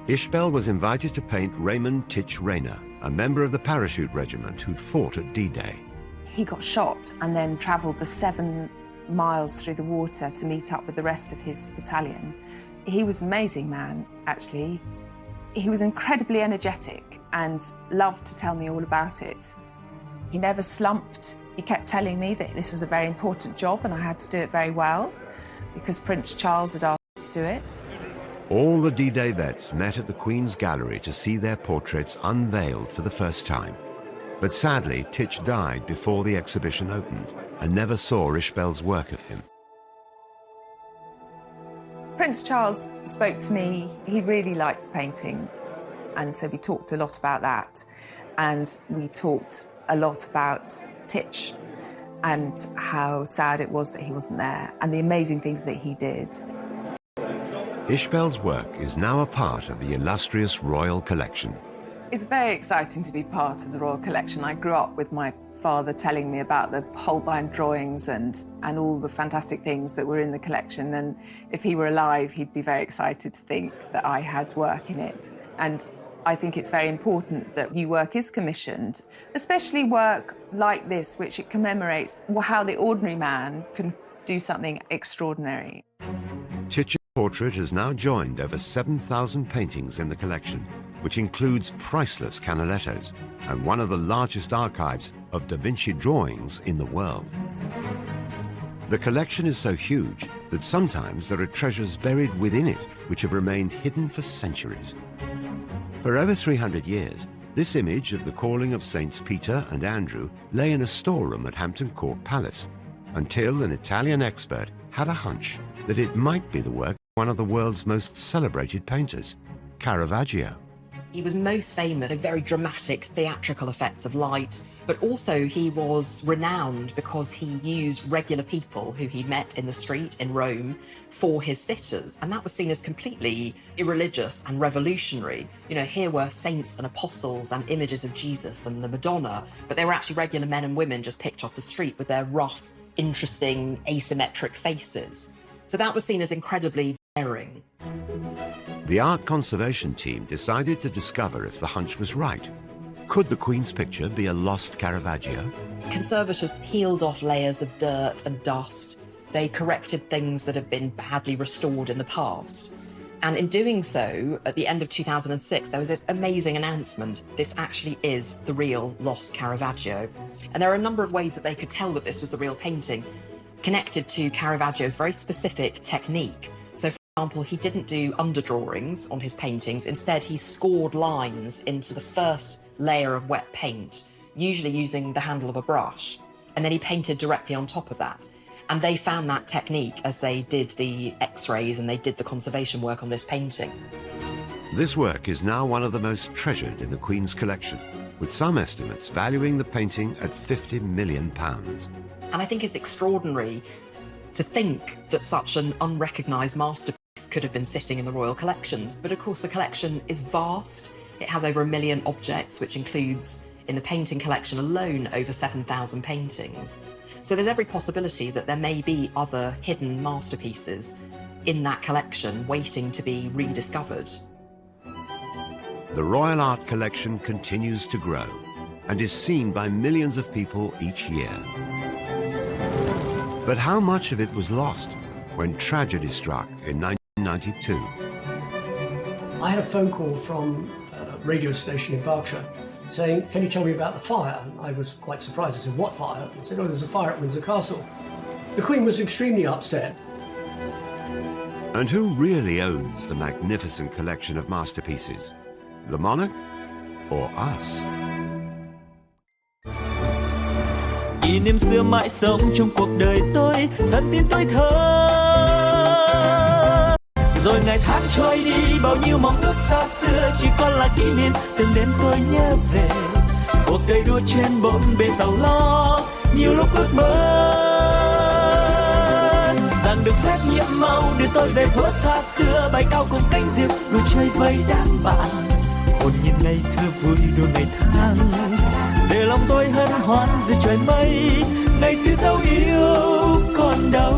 Ishbel was invited to paint Raymond Titch Rayner, a member of the parachute regiment who'd fought at D-Day. He got shot and then travelled the 7 miles through the water to meet up with the rest of his battalion. He was an amazing man, actually. He was incredibly energetic and loved to tell me all about it. He never slumped. He kept telling me that this was a very important job and I had to do it very well because Prince Charles had asked me to do it. All the D-Day vets met at the Queen's Gallery to see their portraits unveiled for the first time. But sadly, Titch died before the exhibition opened and never saw Ishbel's work of him. Prince Charles spoke to me. He really liked the painting, and so we talked a lot about that. And we talked a lot about Titch and how sad it was that he wasn't there and the amazing things that he did. Ishbel's work is now a part of the illustrious Royal Collection. It's very exciting to be part of the Royal Collection. I grew up with my father telling me about the Holbein drawings and all the fantastic things that were in the collection. And if he were alive, he'd be very excited to think that I had work in it. And I think it's very important that new work is commissioned, especially work like this, which it commemorates how the ordinary man can do something extraordinary. Titch's portrait has now joined over 7,000 paintings in the collection, which includes priceless Canalettos and one of the largest archives of Da Vinci drawings in the world. The collection is so huge that sometimes there are treasures buried within it which have remained hidden for centuries. For over 300 years, this image of the calling of Saints Peter and Andrew lay in a storeroom at Hampton Court Palace, until an Italian expert had a hunch that it might be the work one of the world's most celebrated painters, Caravaggio. He was most famous for very dramatic theatrical effects of light, but also he was renowned because he used regular people who he met in the street in Rome for his sitters, and that was seen as completely irreligious and revolutionary. You know, here were saints and apostles and images of Jesus and the Madonna, but they were actually regular men and women just picked off the street with their rough, interesting, asymmetric faces. So that was seen as incredibly daring. The art conservation team decided to discover if the hunch was right. Could the Queen's picture be a lost Caravaggio? Conservators peeled off layers of dirt and dust. They corrected things that had been badly restored in the past. And in doing so, at the end of 2006, there was this amazing announcement. This actually is the real lost Caravaggio. And there are a number of ways that they could tell that this was the real painting, connected to Caravaggio's very specific technique. So, for example, he didn't do underdrawings on his paintings. Instead, he scored lines into the first layer of wet paint, usually using the handle of a brush. And then he painted directly on top of that. And they found that technique as they did the X-rays and they did the conservation work on this painting. This work is now one of the most treasured in the Queen's collection, with some estimates valuing the painting at £50 million. And I think it's extraordinary to think that such an unrecognised masterpiece could have been sitting in the royal collections. But of course the collection is vast. It has over 1 million objects, which includes, in the painting collection alone, over 7,000 paintings. So there's every possibility that there may be other hidden masterpieces in that collection waiting to be rediscovered. The Royal Art Collection continues to grow and is seen by millions of people each year. But how much of it was lost when tragedy struck in 1992? I had a phone call from a radio station in Berkshire saying, "Can you tell me about the fire?" And I was quite surprised. I said, "What fire?" I said, "Oh, there's a fire at Windsor Castle." The Queen was extremely upset. And who really owns the magnificent collection of masterpieces? The monarch or us? Kỷ niệm xưa mãi sống trong cuộc đời tôi, thân tin tôi thơ. Rồi ngày tháng trôi đi, bao nhiêu mong ước xa xưa chỉ còn là kỷ niệm. Từng đêm tôi nhớ về cuộc đời đua trên bốn bề giàu lo, nhiều lúc ước mơ rằng được phép nhiệm màu đưa tôi về thuở xa xưa, bay cao cùng cánh diều đua chơi với đám bạn. Hồn nhiên ngày thơ vui đua ngày tháng, để lòng tôi hân hoan dưới trời mây, ngày xưa dấu yêu còn đâu.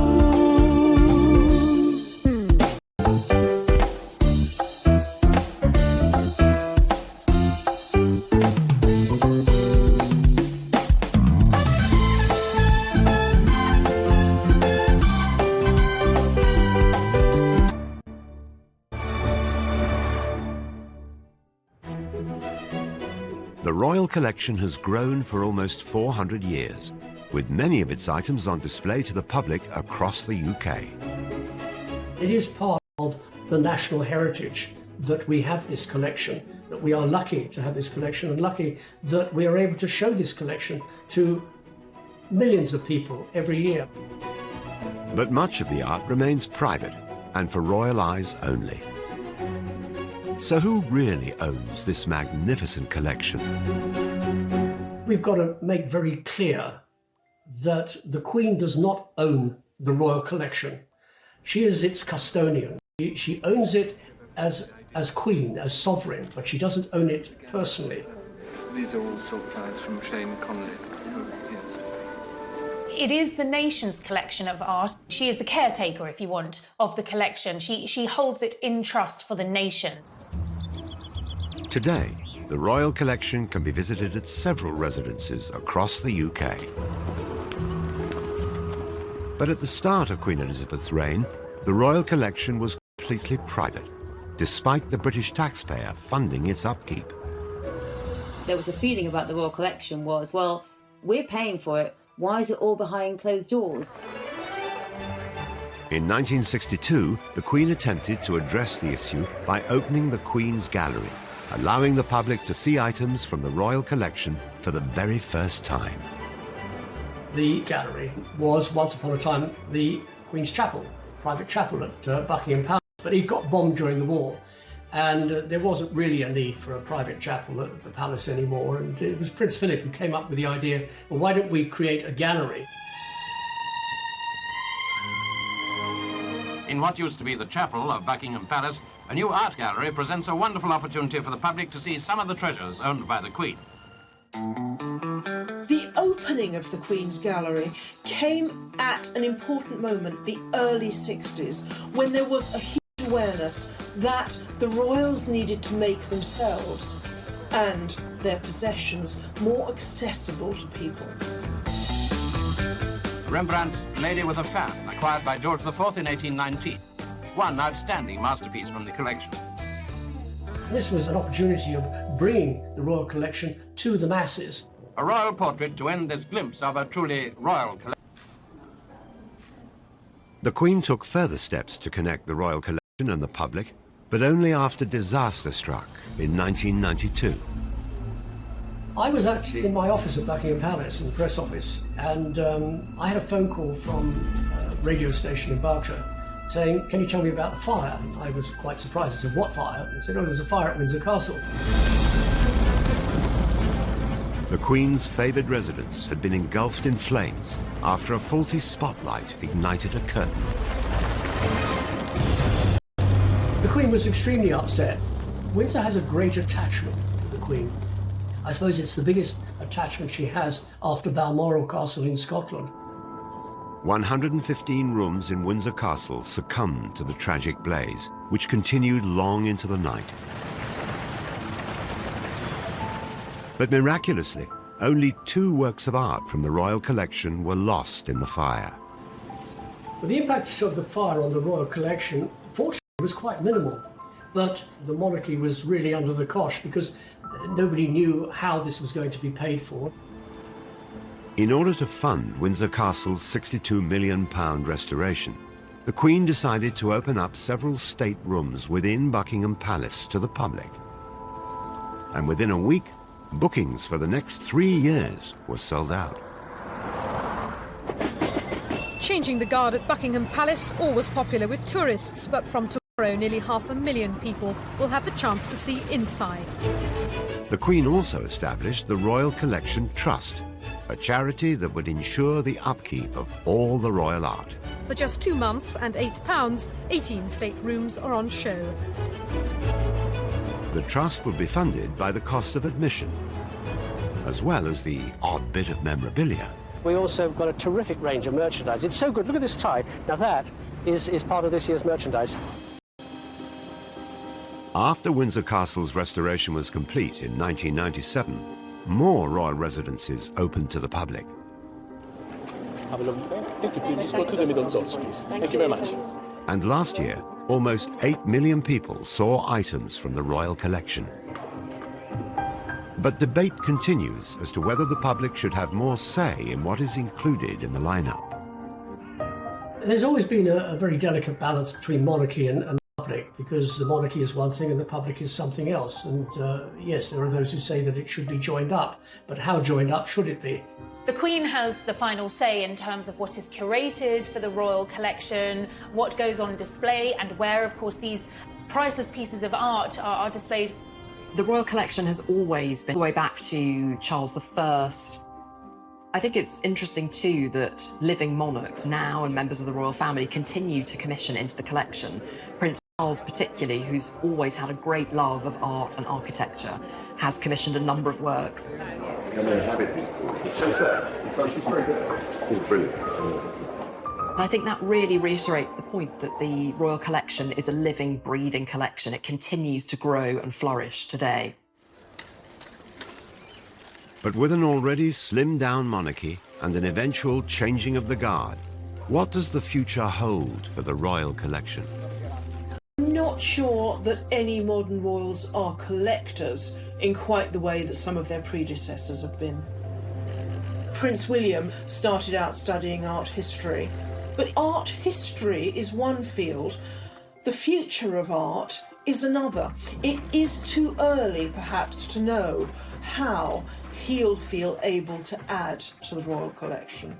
The Royal Collection has grown for almost 400 years, with many of its items on display to the public across the UK. It is part of the national heritage that we have this collection, that we are lucky to have this collection and lucky that we are able to show this collection to millions of people every year. But much of the art remains private and for royal eyes only. So who really owns this magnificent collection? We've got to make very clear that the Queen does not own the royal collection. She is its custodian. She owns it as Queen, as sovereign, but she doesn't own it personally. These are all silk ties from Shane Connolly. Yes. It is the nation's collection of art. She is the caretaker, if you want, of the collection. She holds it in trust for the nation. Today, the Royal Collection can be visited at several residences across the UK. But at the start of Queen Elizabeth's reign, the Royal Collection was completely private, despite the British taxpayer funding its upkeep. There was a feeling about the Royal Collection was, well, we're paying for it, why is it all behind closed doors? In 1962, the Queen attempted to address the issue by opening the Queen's Gallery, allowing the public to see items from the Royal Collection for the very first time. The gallery was once upon a time the Queen's Chapel, private chapel at Buckingham Palace. but it got bombed during the war. And there wasn't really a need for a private chapel at the palace anymore. And it was Prince Philip who came up with the idea, well, why don't we create a gallery? In what used to be the chapel of Buckingham Palace, a new art gallery presents a wonderful opportunity for the public to see some of the treasures owned by the Queen. The opening of the Queen's Gallery came at an important moment, the early 60s, when there was a huge awareness that the royals needed to make themselves and their possessions more accessible to people. Rembrandt's Lady with a Fan, acquired by George IV in 1819. One outstanding masterpiece from the collection. This was an opportunity of bringing the royal collection to the masses. A royal portrait to end this glimpse of a truly royal collection. The Queen took further steps to connect the royal collection and the public, but only after disaster struck in 1992. I was actually in my office at Buckingham Palace, in the press office, and I had a phone call from a radio station in Berkshire saying, can you tell me about the fire? And I was quite surprised. I said, what fire? They said, oh, there's a fire at Windsor Castle. The Queen's favoured residence had been engulfed in flames after a faulty spotlight ignited a curtain. The Queen was extremely upset. Windsor has a great attachment to the Queen. I suppose it's the biggest attachment she has after Balmoral Castle in Scotland. 115 rooms in Windsor Castle succumbed to the tragic blaze, which continued long into the night. But miraculously, only 2 works of art from the royal collection were lost in the fire. But the impact of the fire on the royal collection, fortunately, was quite minimal. But the monarchy was really under the cosh because nobody knew how this was going to be paid for. In order to fund Windsor Castle's £62 million restoration, the Queen decided to open up several state rooms within Buckingham Palace to the public. And within a week, bookings for the next 3 years were sold out. Changing the guard at Buckingham Palace, always popular with tourists, but from tomorrow nearly 500,000 people will have the chance to see inside. The Queen also established the Royal Collection Trust, a charity that would ensure the upkeep of all the royal art. For just 2 months and £8, 18 state rooms are on show. The trust would be funded by the cost of admission, as well as the odd bit of memorabilia. We also got a terrific range of merchandise. It's so good. Look at this tie. Now that is part of this year's merchandise. After Windsor Castle's restoration was complete in 1997, more royal residences opened to the public. Have a lovely day. Thank you. Just go to the middle doors, please. Thank you very much. And last year, almost 8 million people saw items from the royal collection. But debate continues as to whether the public should have more say in what is included in the lineup. There's always been a very delicate balance between monarchy and public, because the monarchy is one thing and the public is something else. And yes, there are those who say that it should be joined up, but how joined up should it be? The Queen has the final say in terms of what is curated for the royal collection, what goes on display, and where, of course, these priceless pieces of art are displayed. The royal collection has always been all the way back to Charles I. I think it's interesting too that living monarchs now and members of the royal family continue to commission into the collection. Prince Charles particularly, who's always had a great love of art and architecture, has commissioned a number of works. Come and inhabit these portraits. She's very good. She's brilliant. And I think that really reiterates the point that the royal collection is a living, breathing collection. It continues to grow and flourish today. But with an already slimmed-down monarchy and an eventual changing of the guard, what does the future hold for the royal collection? I'm not sure that any modern royals are collectors in quite the way that some of their predecessors have been. Prince William started out studying art history, but art history is one field. The future of art is another. It is too early, perhaps, to know how he'll feel able to add to the royal collection.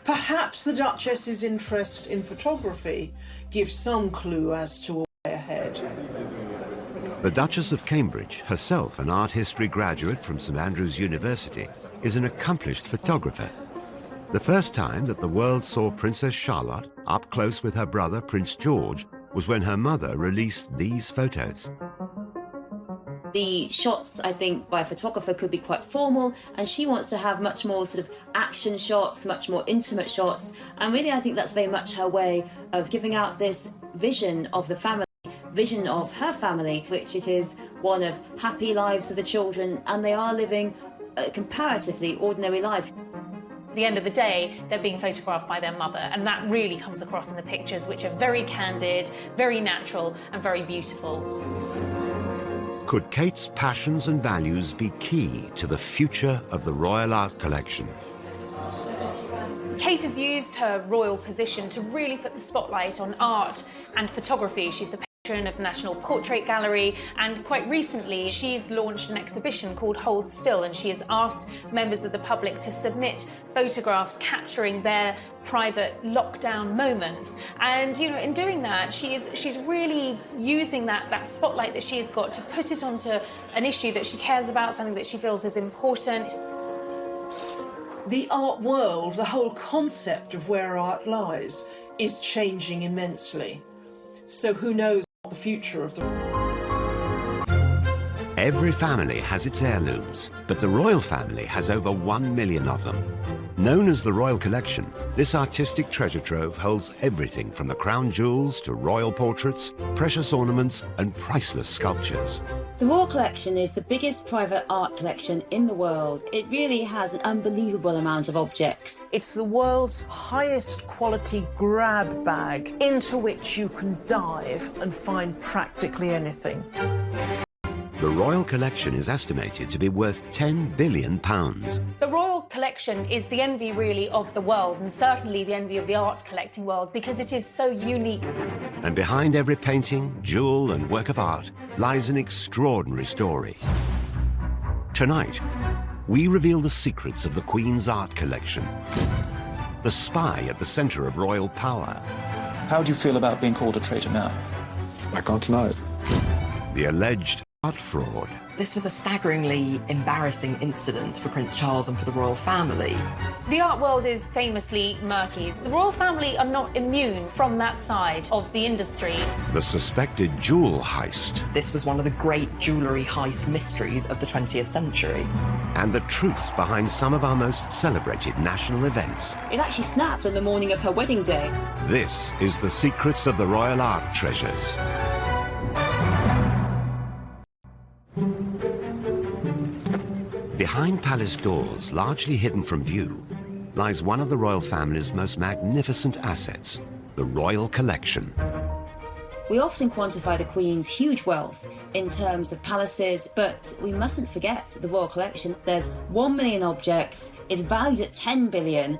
Perhaps the Duchess's interest in photography gives some clue as to portrait. The Duchess of Cambridge, herself an art history graduate from St Andrews University, is an accomplished photographer. The first time that the world saw Princess Charlotte up close with her brother Prince George was when her mother released these photos. The shots, I think, by a photographer could be quite formal, and she wants to have much more sort of action shots, much more intimate shots, and really I think that's very much her way of giving out this vision of the family, vision of her family, which it is one of happy lives for the children, and they are living a comparatively ordinary life. At the end of the day, they're being photographed by their mother, and that really comes across in the pictures, which are very candid, very natural, and very beautiful. Could Kate's passions and values be key to the future of the Royal Art Collection? Kate has used her royal position to really put the spotlight on art and photography. She's the patron of the National Portrait Gallery, and quite recently she's launched an exhibition called Hold Still, and she has asked members of the public to submit photographs capturing their private lockdown moments. And you know, in doing that, she's really using that spotlight that she's got to put it onto an issue that she cares about, something that she feels is important. The art world, the whole concept of where art lies, is changing immensely. So who knows what the future of the... Every family has its heirlooms, but the royal family has over 1 million of them. Known as the Royal Collection, this artistic treasure trove holds everything from the crown jewels to royal portraits, precious ornaments and priceless sculptures. The Royal Collection is the biggest private art collection in the world. It really has an unbelievable amount of objects. It's the world's highest quality grab bag into which you can dive and find practically anything. The Royal Collection is estimated to be worth £10 billion. The Royal Collection is the envy, really, of the world, and certainly the envy of the art collecting world, because it is so unique. And behind every painting, jewel and work of art lies an extraordinary story. Tonight, we reveal the secrets of the Queen's art collection. The spy at the centre of royal power. How do you feel about being called a traitor now? I can't deny it. The alleged art fraud. This was a staggeringly embarrassing incident for Prince Charles and for the royal family. The art world is famously murky. The royal family are not immune from that side of the industry. The suspected jewel heist. This was one of the great jewellery heist mysteries of the 20th century. And the truth behind some of our most celebrated national events. It actually snapped on the morning of her wedding day. This is the secrets of the royal art treasures. Behind palace doors, largely hidden from view, lies one of the royal family's most magnificent assets, the Royal Collection. We often quantify the Queen's huge wealth in terms of palaces, but we mustn't forget the Royal Collection. There's 1 million objects, it's valued at 10 billion.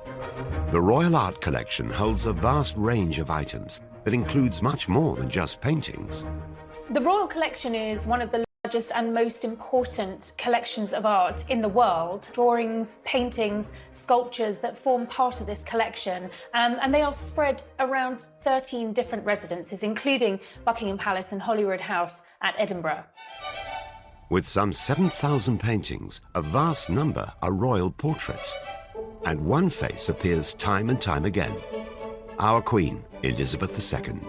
The Royal Art Collection holds a vast range of items that includes much more than just paintings. The Royal Collection is one of the largest and most important collections of art in the world. Drawings, paintings, sculptures that form part of this collection, and they are spread around 13 different residences, including Buckingham Palace and Holyrood House at Edinburgh. With some 7,000 paintings, a vast number are royal portraits. And one face appears time and time again. Our Queen, Elizabeth II.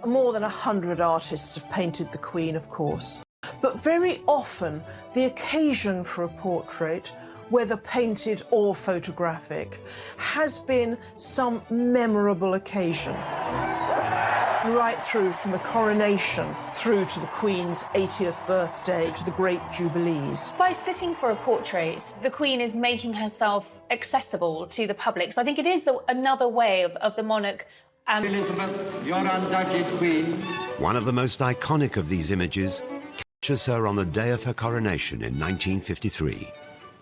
More than 100 artists have painted the Queen, of course. But very often, the occasion for a portrait, whether painted or photographic, has been some memorable occasion. Right through from the coronation, through to the Queen's 80th birthday, to the Great Jubilees. By sitting for a portrait, the Queen is making herself accessible to the public. So I think it is another way of the monarch. Elizabeth, your undoubted Queen. One of the most iconic of these images captures her on the day of her coronation in 1953.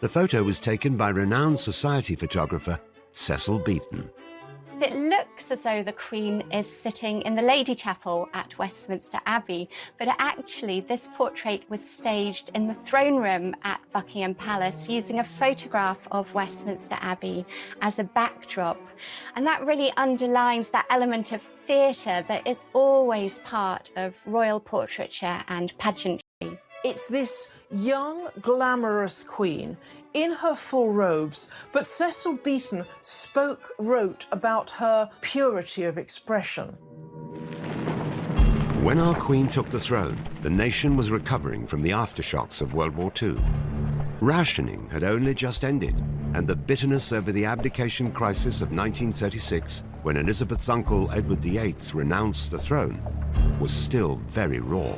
The photo was taken by renowned society photographer Cecil Beaton. It looks as though the Queen is sitting in the Lady Chapel at Westminster Abbey, but actually this portrait was staged in the throne room at Buckingham Palace using a photograph of Westminster Abbey as a backdrop. And that really underlines that element of theatre that is always part of royal portraiture and pageantry. It's this young, glamorous Queen in her full robes, but Cecil Beaton wrote about her purity of expression. When our Queen took the throne, the nation was recovering from the aftershocks of World War II. Rationing had only just ended, and the bitterness over the abdication crisis of 1936, when Elizabeth's uncle Edward VIII renounced the throne, was still very raw.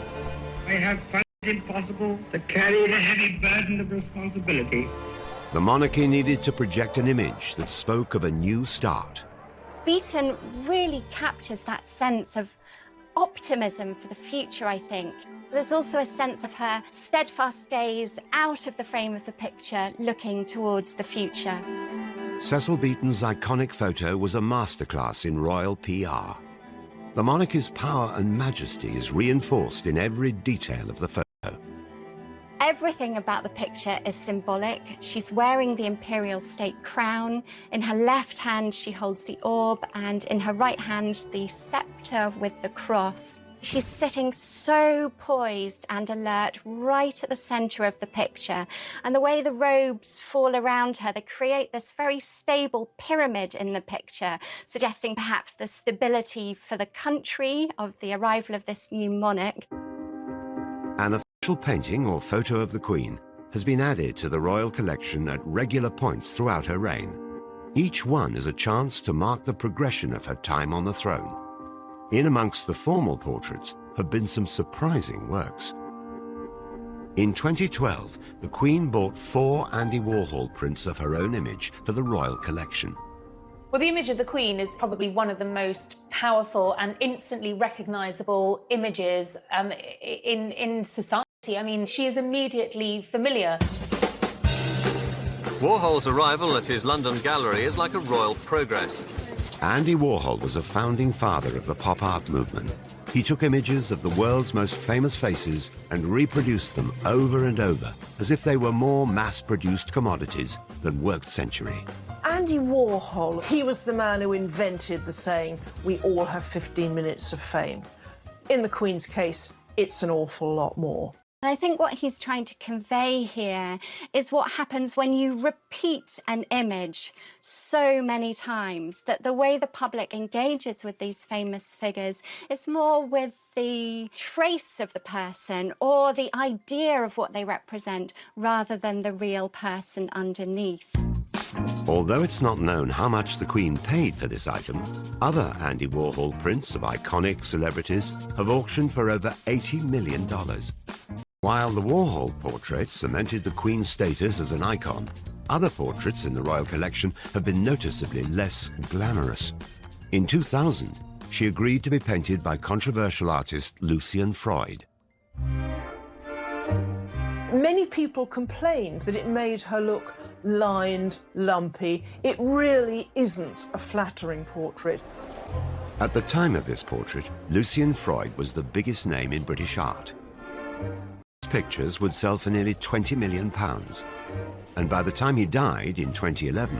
I have found it impossible to carry the heavy burden of responsibility. The monarchy needed to project an image that spoke of a new start. Beaton really captures that sense of optimism for the future, I think. There's also a sense of her steadfast gaze out of the frame of the picture, looking towards the future. Cecil Beaton's iconic photo was a masterclass in royal PR. The monarchy's power and majesty is reinforced in every detail of the photo. Everything about the picture is symbolic. She's wearing the imperial state crown. In her left hand, she holds the orb, and in her right hand, the scepter with the cross. She's sitting so poised and alert right at the center of the picture. And the way the robes fall around her, they create this very stable pyramid in the picture, suggesting perhaps the stability for the country of the arrival of this new monarch. An official painting or photo of the Queen has been added to the royal collection at regular points throughout her reign. Each one is a chance to mark the progression of her time on the throne. In amongst the formal portraits have been some surprising works. In 2012, the Queen bought 4 Andy Warhol prints of her own image for the royal collection. Well, the image of the Queen is probably one of the most powerful and instantly recognisable images in society. I mean, she is immediately familiar. Warhol's arrival at his London gallery is like a royal progress. Andy Warhol was a founding father of the pop art movement. He took images of the world's most famous faces and reproduced them over and over, as if they were more mass-produced commodities than worked century. Andy Warhol, he was the man who invented the saying, "We all have 15 minutes of fame." In the Queen's case, it's an awful lot more. And I think what he's trying to convey here is what happens when you repeat an image so many times, that the way the public engages with these famous figures is more with the trace of the person or the idea of what they represent rather than the real person underneath. Although it's not known how much the Queen paid for this item, other Andy Warhol prints of iconic celebrities have auctioned for over $80 million. While the Warhol portraits cemented the Queen's status as an icon, other portraits in the royal collection have been noticeably less glamorous. In 2000, she agreed to be painted by controversial artist Lucian Freud. Many people complained that it made her look lined, lumpy. It really isn't a flattering portrait. At the time of this portrait, Lucian Freud was the biggest name in British art. His pictures would sell for nearly £20 million, and by the time he died in 2011,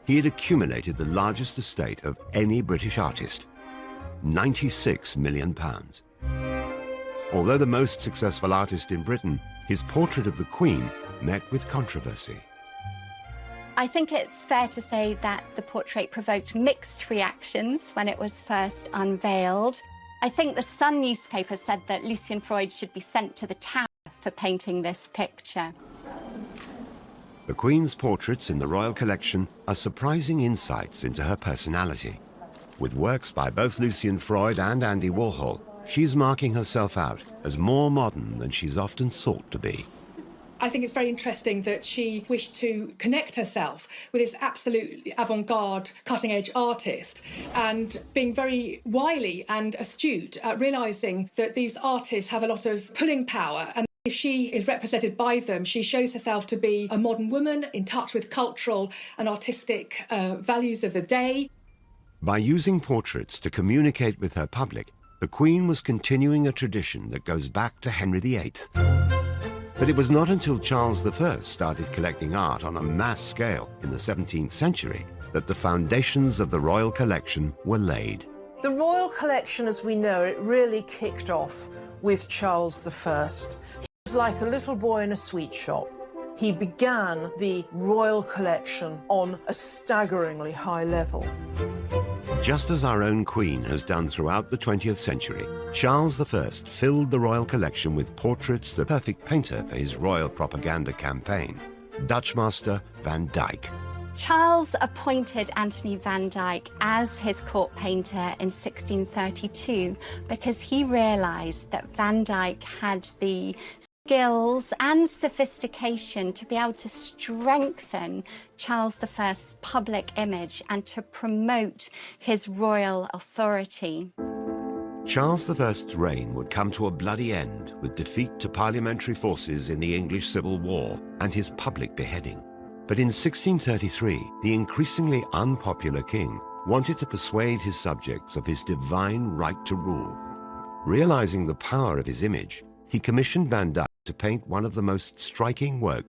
he had accumulated the largest estate of any British artist, £96 million. Although the most successful artist in Britain, his portrait of the Queen met with controversy. I think it's fair to say that the portrait provoked mixed reactions when it was first unveiled. I think the Sun newspaper said that Lucian Freud should be sent to the Tower for painting this picture. The Queen's portraits in the royal collection are surprising insights into her personality. With works by both Lucian Freud and Andy Warhol, she's marking herself out as more modern than she's often thought to be. I think it's very interesting that she wished to connect herself with this absolute avant-garde, cutting-edge artist, and being very wily and astute at realising that these artists have a lot of pulling power, and if she is represented by them, she shows herself to be a modern woman in touch with cultural and artistic values of the day. By using portraits to communicate with her public, the Queen was continuing a tradition that goes back to Henry VIII. But it was not until Charles I started collecting art on a mass scale in the 17th century that the foundations of the royal collection were laid. The royal collection, as we know it, really kicked off with Charles I. He was like a little boy in a sweet shop. He began the royal collection on a staggeringly high level. Just as our own Queen has done throughout the 20th century, Charles I filled the royal collection with portraits, the perfect painter for his royal propaganda campaign, Dutch master Van Dyck. Charles appointed Anthony van Dyck as his court painter in 1632 because he realised that Van Dyck had the skills and sophistication to be able to strengthen Charles I's public image and to promote his royal authority. Charles I's reign would come to a bloody end with defeat to parliamentary forces in the English Civil War and his public beheading. But in 1633, the increasingly unpopular king wanted to persuade his subjects of his divine right to rule. Realizing the power of his image, he commissioned Van Dyck to paint one of the most striking works